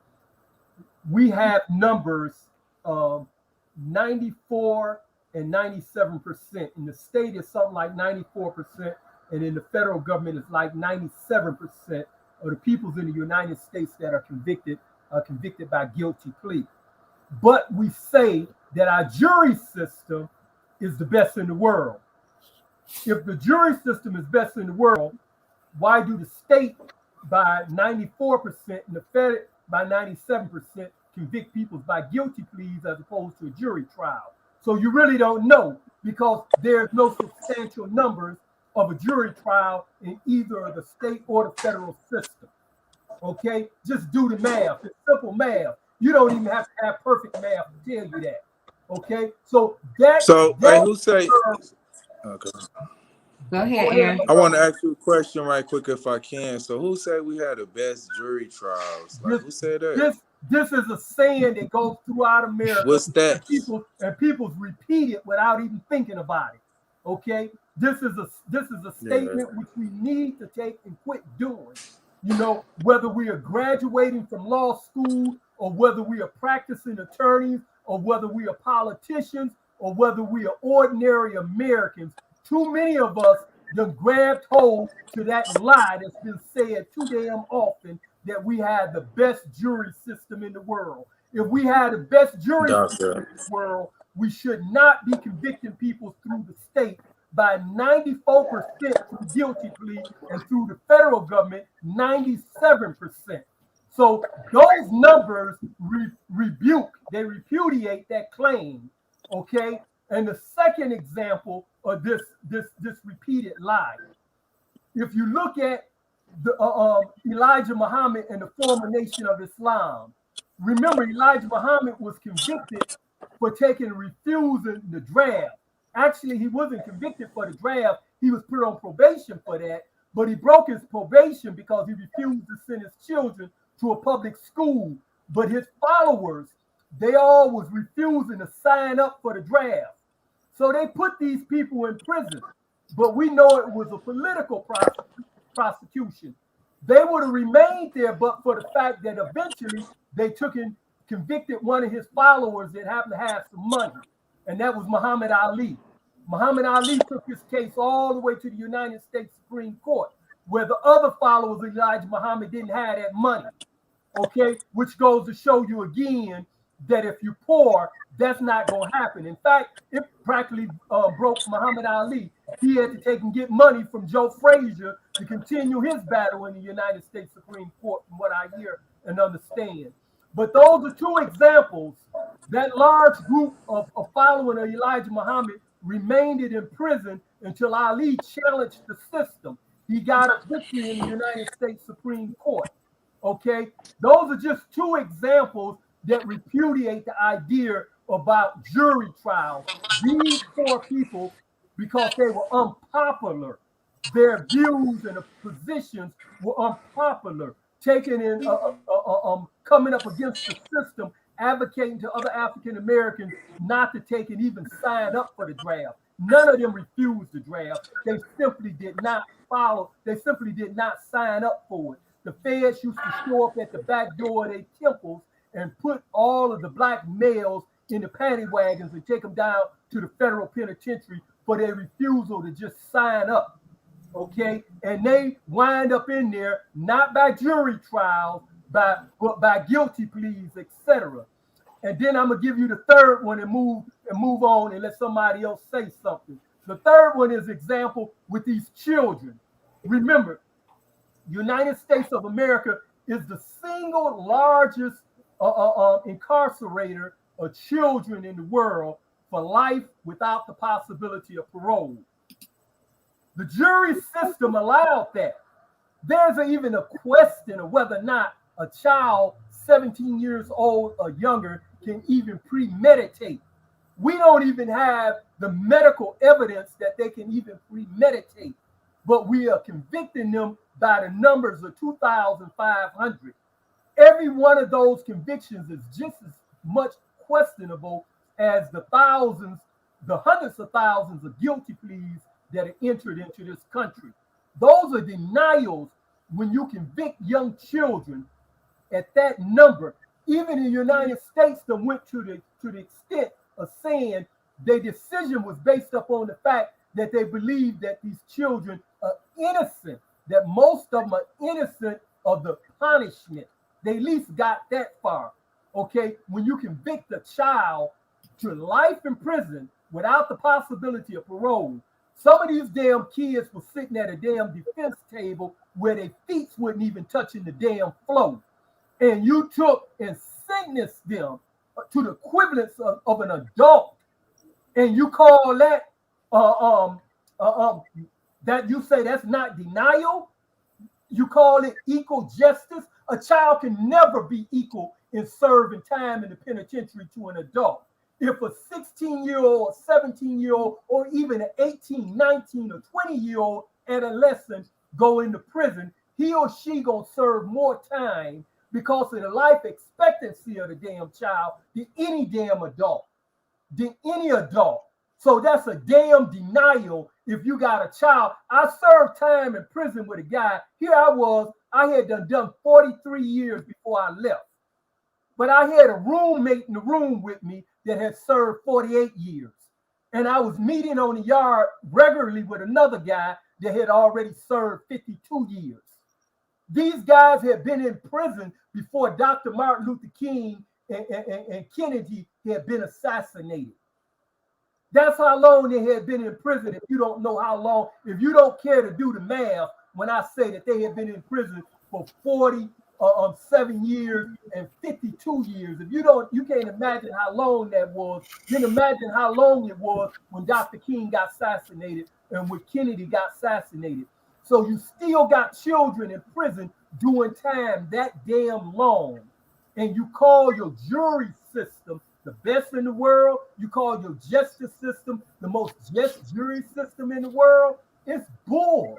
We have numbers 94 and 97%. In the state, it's something like 94%, and in the federal government, it's like 97% of the people in the United States that are convicted by guilty plea. But we say that our jury system is the best in the world. If the jury system is best in the world, why do the state by 94% and the fed by 97% convict people by guilty pleas as opposed to a jury trial? So you really don't know, because there's no substantial numbers of a jury trial in either the state or the federal system. Okay, just do the math. It's simple math. You don't even have to have perfect math to tell you that. Okay, so that. So who say? Okay. Go ahead, Aaron. I want to ask you a question right quick if I can. So who said we had the best jury trials? Like, who said that? This is a saying that goes throughout America. What's that? And people repeat it without even thinking about it. Okay, this is a statement which we need to take and quit doing. You know, whether we are graduating from law school, or whether we are practicing attorneys, or whether we are politicians, or whether we are ordinary Americans, too many of us done grabbed hold to that lie that's been said too damn often, that we had the best jury system in the world. If we had the best jury system in the world, we should not be convicting people through the state by 94% through guilty plea, and through the federal government, 97%. So those numbers repudiate that claim, okay? And the second example of this repeated lie, if you look at the Elijah Muhammad and the former Nation of Islam, remember Elijah Muhammad was convicted for refusing the draft. Actually, he wasn't convicted for the draft. He was put on probation for that, but he broke his probation because he refused to send his children to a public school. But his followers, they all was refusing to sign up for the draft. So they put these people in prison. But we know it was a political prosecution. They would have remained there, but for the fact that eventually they took and convicted one of his followers that happened to have some money, and that was Muhammad Ali. Muhammad Ali took his case all the way to the United States Supreme Court, where the other followers of Elijah Muhammad didn't have that money. Okay, which goes to show you again that if you're poor, that's not going to happen. In fact, it practically broke Muhammad Ali. He had to take and get money from Joe Frazier to continue his battle in the United States Supreme Court, from what I hear and understand. But those are two examples. That large group of following of Elijah Muhammad remained in prison until Ali challenged the system. He got a victory in the United States Supreme Court. Okay, those are just two examples that repudiate the idea about jury trials. These poor people, because they were unpopular, their views and positions were unpopular, taking in, coming up against the system, advocating to other African Americans not to take and even sign up for the draft. None of them refused the draft. They simply did not follow. They simply did not sign up for it. The feds used to show up at the back door of their temples and put all of the black males in the panty wagons and take them down to the federal penitentiary for their refusal to just sign up. Okay, and they wind up in there not by jury trials, but by guilty pleas, etc. And then I'm gonna give you the third one and move on and let somebody else say something. The third one is example with these children. Remember, United States of America is the single largest incarcerator of children in the world for life without the possibility of parole. The jury system allowed that. There's even a question of whether or not a child 17 years old or younger can even premeditate. We don't even have the medical evidence that they can even premeditate, but we are convicting them by the numbers of 2,500. Every one of those convictions is just as much questionable as the hundreds of thousands of guilty pleas that are entered into this country. Those are denials when you convict young children at that number. Even in the United States, they went to the extent of saying their decision was based upon the fact that they believe that these children are innocent, that most of them are innocent of the punishment. They at least got that far. Okay, when you convict a child to life in prison without the possibility of parole, some of these damn kids were sitting at a damn defense table where their feet weren't even touching the damn floor. And you took and sentenced them to the equivalence of an adult. And you call that, that you say that's not denial? You call it equal justice? A child can never be equal in serving time in the penitentiary to an adult. If a 16-year-old, 17-year-old, or even an 18, 19, or 20-year-old adolescent go into prison, he or she gonna serve more time because of the life expectancy of the damn child than any damn adult, So that's a damn denial if you got a child. I served time in prison with a guy. Here I was, I had done 43 years before I left. But I had a roommate in the room with me that had served 48 years. And I was meeting on the yard regularly with another guy that had already served 52 years. These guys had been in prison before Dr. Martin Luther King and Kennedy had been assassinated. That's how long they had been in prison. If you don't know how long, if you don't care to do the math, when I say that they had been in prison for 40 7 years and 52 years. If you can't imagine how long that was, then imagine how long it was when Dr. King got assassinated and when Kennedy got assassinated. So you still got children in prison doing time that damn long. And you call your jury system the best in the world. You call your justice system the most just jury system in the world. It's bull.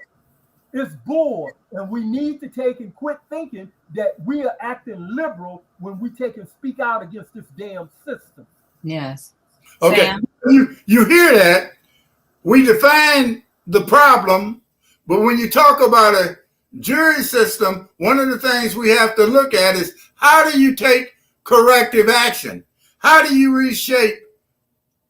It's bull. And we need to take and quit thinking that we are acting liberal when we take and speak out against this damn system. Yes. Okay. Sam? You hear that? We define the problem, but when you talk about a jury system, one of the things we have to look at is how do you take corrective action? How do you reshape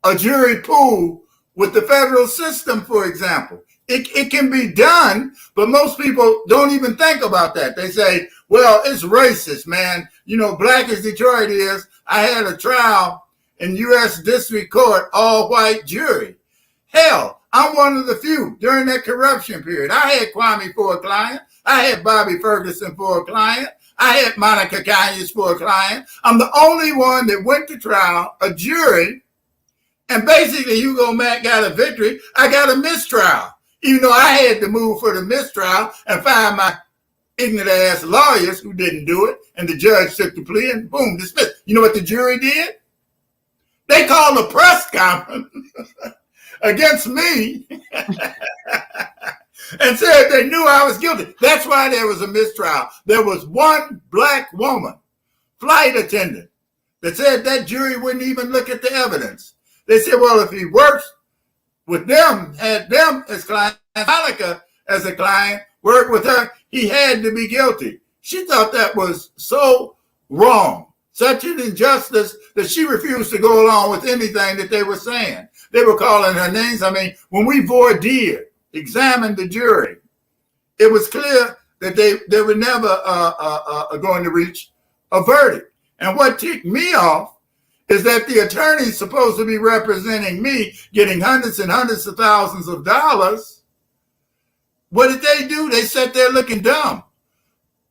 a jury pool with the federal system, for example? It can be done, but most people don't even think about that. They say, well, it's racist, man. You know, black as Detroit is. I had a trial in U.S. District Court, all white jury. Hell, I'm one of the few during that corruption period. I had Kwame for a client. I had Bobby Ferguson for a client. I had Monica Conyers for a client. I'm the only one that went to trial, a jury, and basically Hugo Mack got a victory. I got a mistrial, even though I had to move for the mistrial and find my ignorant ass lawyers who didn't do it, and the judge took the plea and boom, dismissed. You know what the jury did? They called a press conference against me and said they knew I was guilty. That's why there was a mistrial. There was one black woman, flight attendant, that said that jury wouldn't even look at the evidence. They said, well, if he works with them, had them as clients, Monica as a client, worked with her, he had to be guilty. She thought that was so wrong, such an injustice, that she refused to go along with anything that they were saying. They were calling her names. I mean, when we voir dire, examined the jury, it was clear that they were never going to reach a verdict. And what ticked me off is that the attorneys supposed to be representing me, getting hundreds and hundreds of thousands of dollars. What did they do? They sat there looking dumb.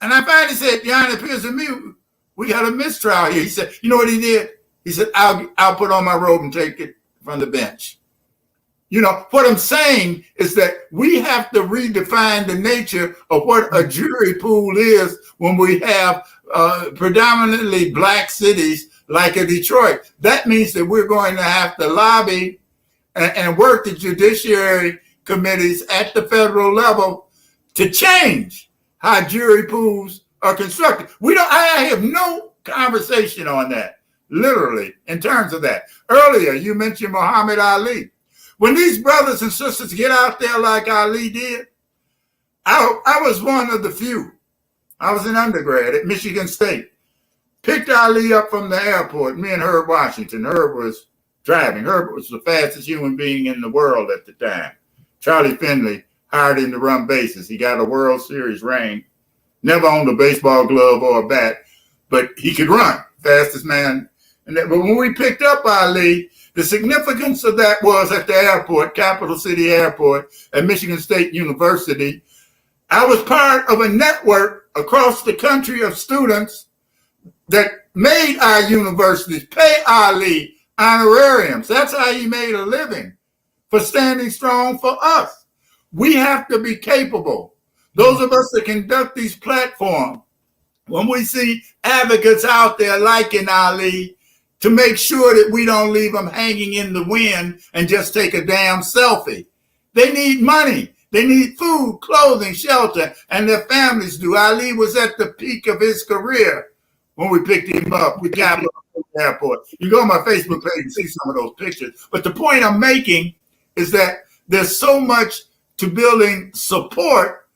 And I finally said, Your Honor, it appears to me we got a mistrial here. He said, you know what he did? He said, I'll put on my robe and take it from the bench. You know, what I'm saying is that we have to redefine the nature of what a jury pool is when we have predominantly black cities like a Detroit. That means that we're going to have to lobby and work the judiciary committees at the federal level to change how jury pools are constructed. I have no conversation on that, literally, in terms of that. Earlier, you mentioned Muhammad Ali. When these brothers and sisters get out there like Ali did, I was one of the few. I was an undergrad at Michigan State. Picked Ali up from the airport, me and Herb Washington. Herb was driving. Herb was the fastest human being in the world at the time. Charlie Finley hired him to run bases. He got a World Series ring. Never owned a baseball glove or a bat, but he could run. Fastest man. But when we picked up Ali, the significance of that was at the airport, Capital City Airport at Michigan State University. I was part of a network across the country of students that made our universities pay Ali honorariums. That's how he made a living, for standing strong for us. We have to be capable. Those of us that conduct these platforms, when we see advocates out there liking Ali, to make sure that we don't leave them hanging in the wind and just take a damn selfie. They need money. They need food, clothing, shelter, and their families do. Ali was at the peak of his career when we picked him up. We got him at the airport. You go on my Facebook page and see some of those pictures. But the point I'm making is that there's so much to building support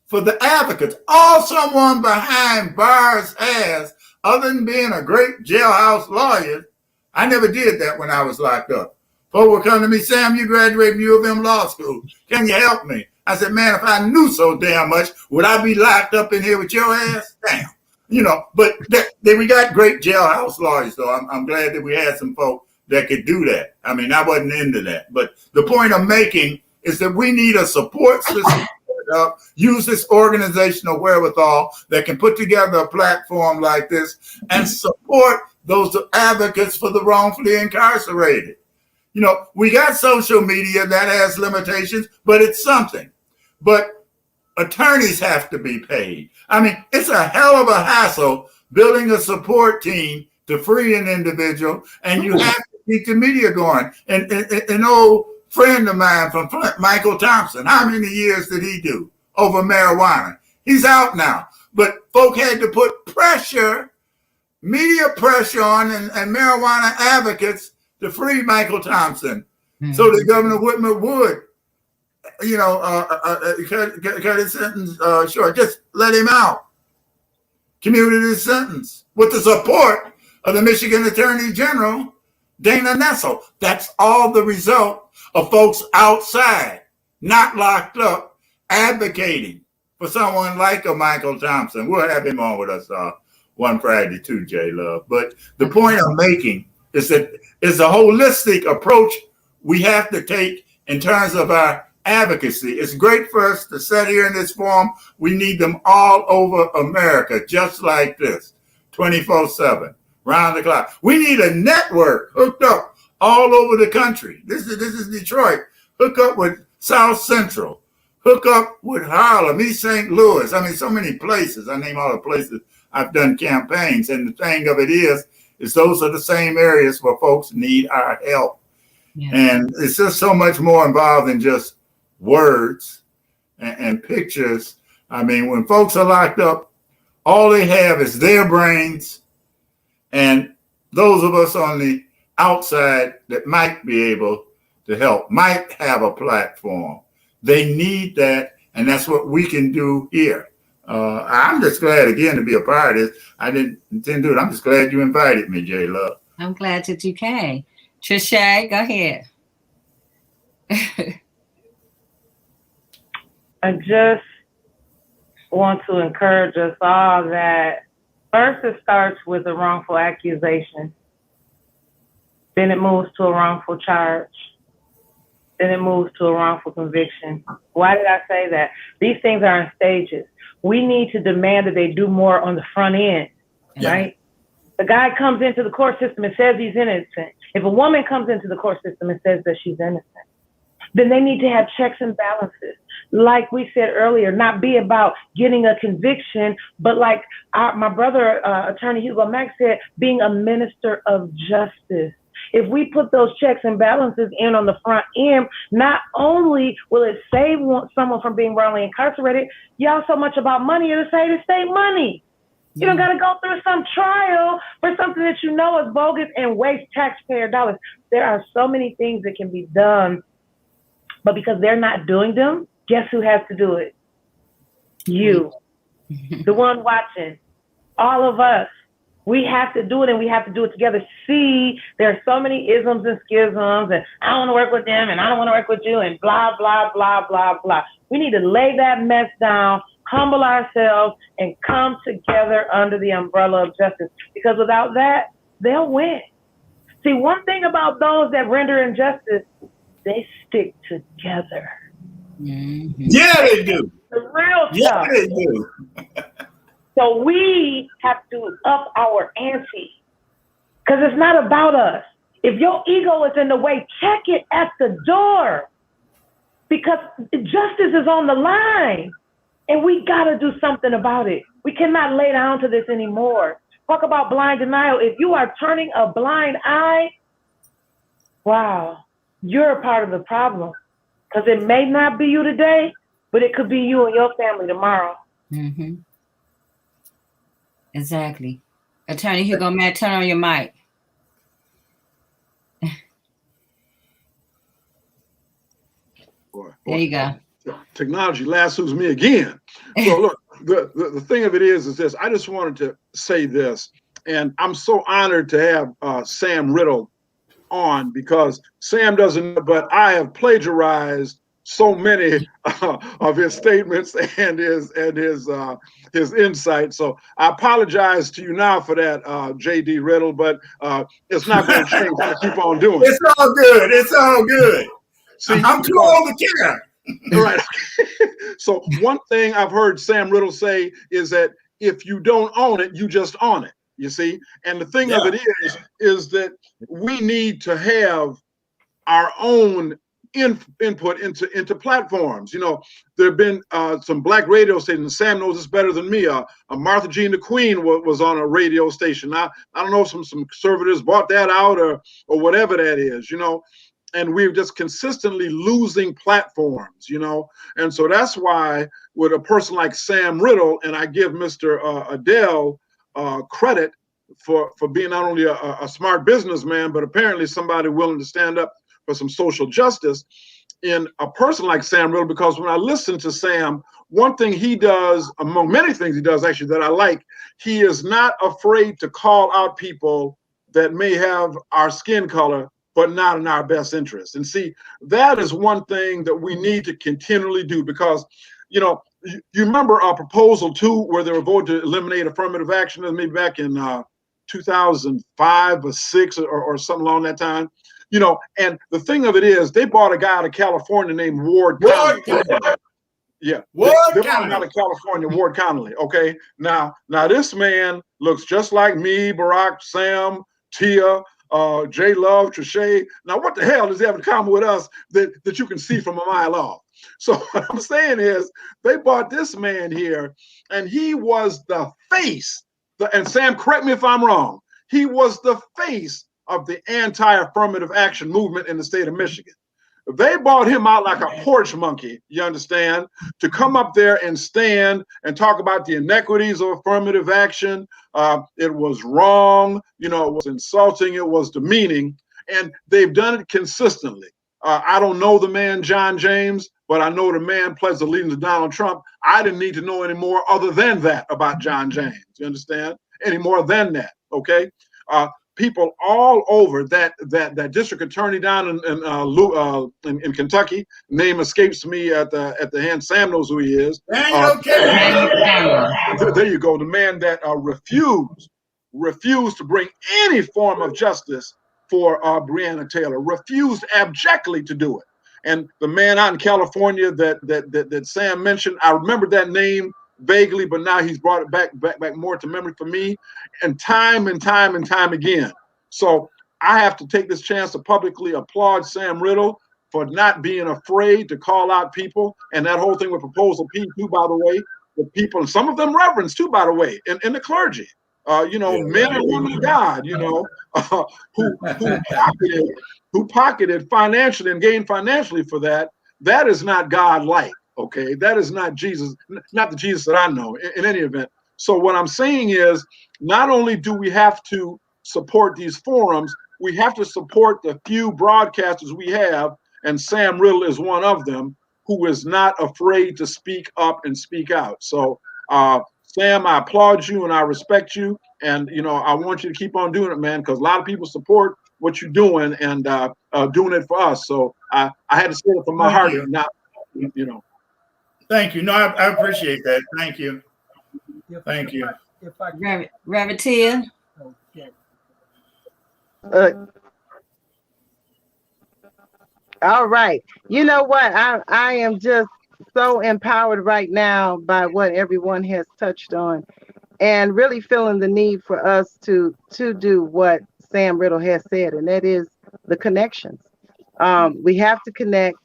for the advocates. All someone behind bars has, other than being a great jailhouse lawyer, I never did that when I was locked up. Folks would come to me, Sam, you graduated from U of M Law School. Can you help me? I said, man, if I knew so damn much, would I be locked up in here with your ass? Damn. You know, but we got great jailhouse lawyers, though. I'm glad that we had some folk that could do that. I mean, I wasn't into that. But the point I'm making is that we need a support system for use this organizational wherewithal that can put together a platform like this and support those advocates for the wrongfully incarcerated. You know, we got social media that has limitations, but it's something. But attorneys have to be paid. I mean, it's a hell of a hassle building a support team to free an individual, and you have to keep the media going. And an old friend of mine from Flint, Michael Thompson, how many years did he do over marijuana? He's out now. But folk had to put pressure, media pressure on and marijuana advocates to free Michael Thompson. So that Governor Whitmer would, you know, cut his sentence short. Just let him out. Commuted his sentence with the support of the Michigan Attorney General, Dana Nessel. That's all the result of folks outside, not locked up, advocating for someone like a Michael Thompson. We'll have him on with us one Friday too, J Love. But the point I'm making is that it's a holistic approach we have to take in terms of our advocacy. It's great for us to sit here in this forum. We need them all over America, just like this, 24/7, round the clock. We need a network hooked up all over the country. This is Detroit. Hook up with South Central. Hook up with Harlem, East St. Louis. I mean, so many places. I name all the places I've done campaigns. And the thing of it is those are the same areas where folks need our help. Yeah. And it's just so much more involved than just words and pictures. I mean, when folks are locked up, all they have is their brains, and those of us on the outside that might be able to help, might have a platform. They need that, and that's what we can do here. I'm just glad, again, to be a part of this. I didn't intend to do it. I'm just glad you invited me, J Love. I'm glad that you came. Trischè, go ahead. I just want to encourage us all that first it starts with a wrongful accusation. Then it moves to a wrongful charge. Then it moves to a wrongful conviction. Why did I say that? These things are in stages. We need to demand that they do more on the front end, right? The guy comes into the court system and says he's innocent. If a woman comes into the court system and says that she's innocent, then they need to have checks and balances. Like we said earlier, not be about getting a conviction, but like my brother, Attorney Hugo Mack said, being a minister of justice. If we put those checks and balances in on the front end, not only will it save someone from being wrongly incarcerated, y'all so much about money, it'll save the state money. You don't got to go through some trial for something that you know is bogus and waste taxpayer dollars. There are so many things that can be done, but because they're not doing them, guess who has to do it? You, the one watching, all of us. We have to do it, and we have to do it together. See, there are so many isms and schisms, and I don't want to work with them, and I don't want to work with you, and blah, blah, blah, blah, blah. We need to lay that mess down, humble ourselves, and come together under the umbrella of justice. Because without that, they'll win. See, one thing about those that render injustice, they stick together. Mm-hmm. Yeah, they do. The real stuff. Yeah, they do. So we have to up our ante, because it's not about us. If your ego is in the way, check it at the door, because justice is on the line, and we got to do something about it. We cannot lay down to this anymore. Talk about blind denial. If you are turning a blind eye, wow, you're a part of the problem, because it may not be you today, but it could be you and your family tomorrow. Mm-hmm. Exactly. Attorney Hugo Mack, turn on your mic. There you go. Technology lassos me again. So look, the thing of it is this. I just wanted to say this, and I'm so honored to have Sam RIDDLE on, because Sam doesn't know, but I have plagiarized so many of his statements and his insight. So I apologize to you now for that, JD RIDDLE, but it's not going to change. I keep on doing it. It's all good. It's all good. See, I'm too old to care. Right. So one thing I've heard Sam Riddle say is that if you don't own it, you just own it. You see? And the thing of it is that we need to have our own input into platforms. You know, there have been some black radio stations. Sam knows this better than me. Martha Jean the Queen was on a radio station. I don't know if some conservatives bought that out or whatever that is, you know. And we're just consistently losing platforms, you know. And so that's why with a person like Sam Riddle, and I give Mr. Adele credit for being not only a smart businessman, but apparently somebody willing to stand up for some social justice in a person like Sam Riddle, because when I listen to Sam, one thing he does, among many things he does actually that I like, he is not afraid to call out people that may have our skin color, but not in our best interest. And see, that is one thing that we need to continually do, because, you know, you remember Proposal 2, where they were voting to eliminate affirmative action, maybe back in 2005 or 6 or something along that time. You know, and the thing of it is, they bought a guy out of California named Ward Connolly. Yeah, they bought him out of California, Ward Connolly. Okay, now this man looks just like me, Barack, Sam, Tia, J Love, Trischè. Now, what the hell does he have in common with us that you can see from a mile off? So what I'm saying is, they bought this man here, and he was the face. And Sam, correct me if I'm wrong. He was the face of the anti-affirmative action movement in the state of Michigan. They bought him out like a porch monkey, you understand, to come up there and stand and talk about the inequities of affirmative action. It was wrong, you know, it was insulting, it was demeaning, and they've done it consistently. I don't know the man, John James, but I know the man pledged allegiance to Donald Trump. I didn't need to know any more other than that about John James, you understand? Any more than that, okay? People all over that district attorney down in Kentucky, name escapes me at the hand. Sam knows who he is. There you go. The man that refused to bring any form of justice for Breonna Taylor, refused abjectly to do it. And the man out in California that Sam mentioned, I remember that name vaguely, but now he's brought it back more to memory for me, and time again. So I have to take this chance to publicly applaud Sam Riddle for not being afraid to call out people, and that whole thing with Proposal P too, by the way, the people, and some of them reverends too, by the way, in the clergy, you know, men and women of God, you know, who pocketed financially and gained financially for that. That is not God-like. Okay, that is not Jesus, not the Jesus that I know in any event. So what I'm saying is, not only do we have to support these forums, we have to support the few broadcasters we have, and Sam Riddle is one of them, who is not afraid to speak up and speak out. So Sam, I applaud you and I respect you, and you know, I want you to keep on doing it, man, because a lot of people support what you're doing and doing it for us. So I had to say it from my heart, not, you know. Thank you. No, I appreciate that. Thank you. Thank you. Reverend Tia. All right. You know what? I am just so empowered right now by what everyone has touched on, and really feeling the need for us to do what Sam Riddle has said, and that is the connections. We have to connect,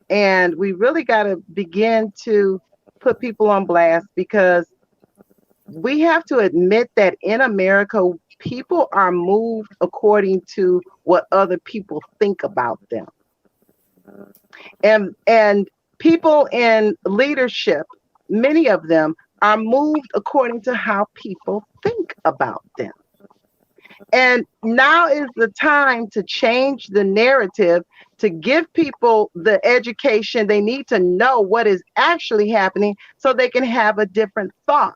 and we really got to begin to put people on blast, because we have to admit that in America, people are moved according to what other people think about them. And people in leadership, many of them are moved according to how people think about them. And now is the time to change the narrative, to give people the education they need to know what is actually happening so they can have a different thought.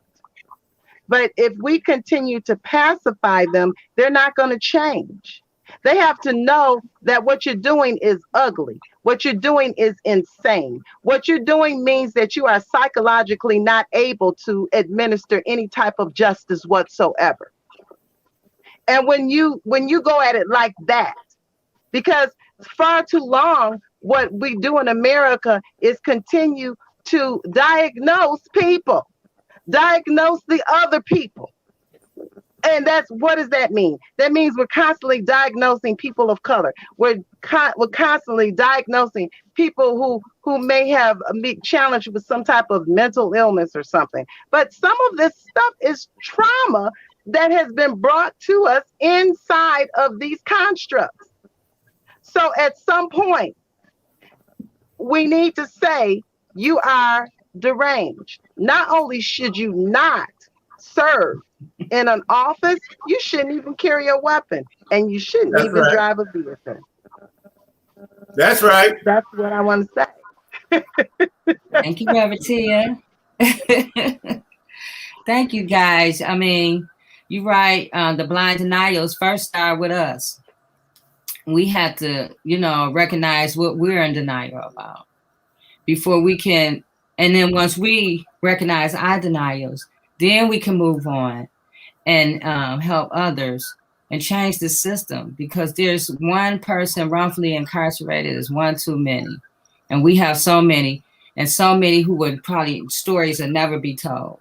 But if we continue to pacify them, they're not going to change. They have to know that what you're doing is ugly. What you're doing is insane. What you're doing means that you are psychologically not able to administer any type of justice whatsoever. And when you go at it like that, because far too long, what we do in America is continue to diagnose people, diagnose the other people. And what does that mean? That means we're constantly diagnosing people of color. We're constantly diagnosing people who may have a challenge with some type of mental illness or something. But some of this stuff is trauma that has been brought to us inside of these constructs. So at some point, we need to say, you are deranged. Not only should you not serve in an office, you shouldn't even carry a weapon, and you shouldn't even drive a vehicle. That's right. That's what I want to say. Thank you, Reverend Tia. Thank you, guys. I mean, you're right. The blind denials first start with us. We have to, recognize what we're in denial about before we can. And then once we recognize our denials, then we can move on and help others and change the system, because there's one person wrongfully incarcerated is one too many. And we have so many, and so many who would probably stories that never be told.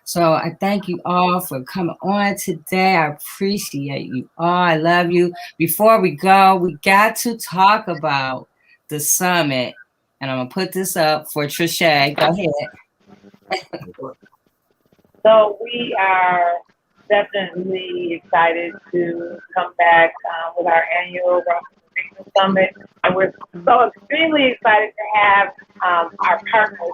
So I thank you all for coming on today. I appreciate you all. I love you. Before we go, we got to talk about the summit. And I'm going to put this up for Trischè. Go ahead. So we are definitely excited to come back with our annual Wrongful Summit. And we're so extremely excited to have our partners,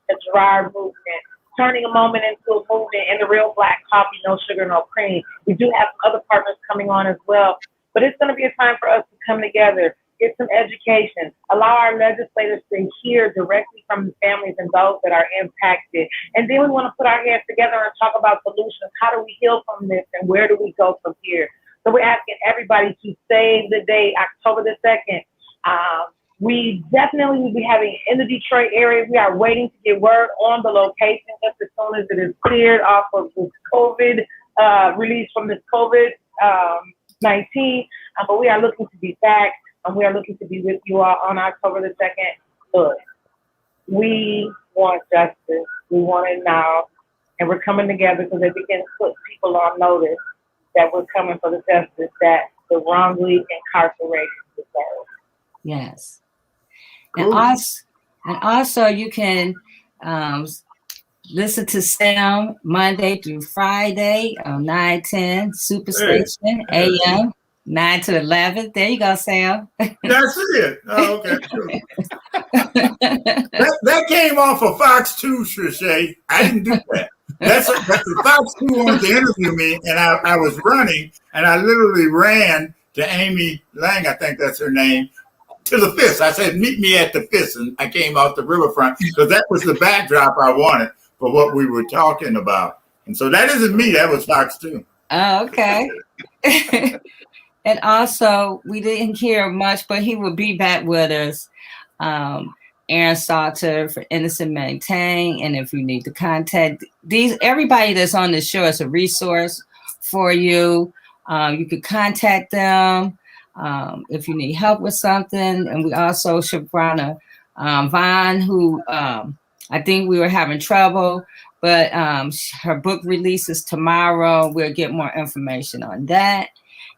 the Gerard Movement, turning a moment into a movement in the real Black coffee, no sugar, no cream. We do have other partners coming on as well. But it's going to be a time for us to come together, get some education, allow our legislators to hear directly from the families and those that are impacted. And then we want to put our heads together and talk about solutions. How do we heal from this, and where do we go from here? So we're asking everybody to save the date, October the 2nd. We definitely will be having in the Detroit area. We are waiting to get word on the location just as soon as it is cleared off of this COVID, release from this COVID-19. But we are looking to be back, and we are looking to be with you all on October the 2nd. Look, we want justice. We want it now. And we're coming together so that we can put people on notice that we're coming for the justice that the wrongly incarcerated deserve. Yes. And also you can listen to Sam Monday through Friday on 9-10 SuperStation AM 9 to 11. There you go, Sam. That's it. Oh, okay. that came off of Fox 2, Trischè. I didn't do that. That's Fox 2 wanted to interview me, and I was running, and I literally ran to Amy Lang, I think that's her name, to the Fist. I said, meet me at the Fist, and I came out the riverfront because that was the backdrop I wanted for what we were talking about. And so that isn't me. That was Fox 2. Oh, okay. And also, we didn't hear much, but he will be back with us. Aaron Salter for Innocence Maintain. And if you need to contact everybody that's on the show is a resource for you. You could contact them if you need help with something. And we also, Shabrana Vaughn, who I think we were having trouble, but her book releases tomorrow. We'll get more information on that.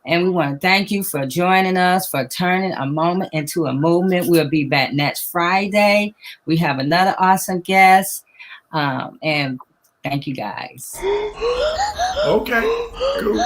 And we want to thank you for joining us, for turning a moment into a movement. We'll be back next Friday. We have another awesome guest. And thank you, guys. Okay, cool.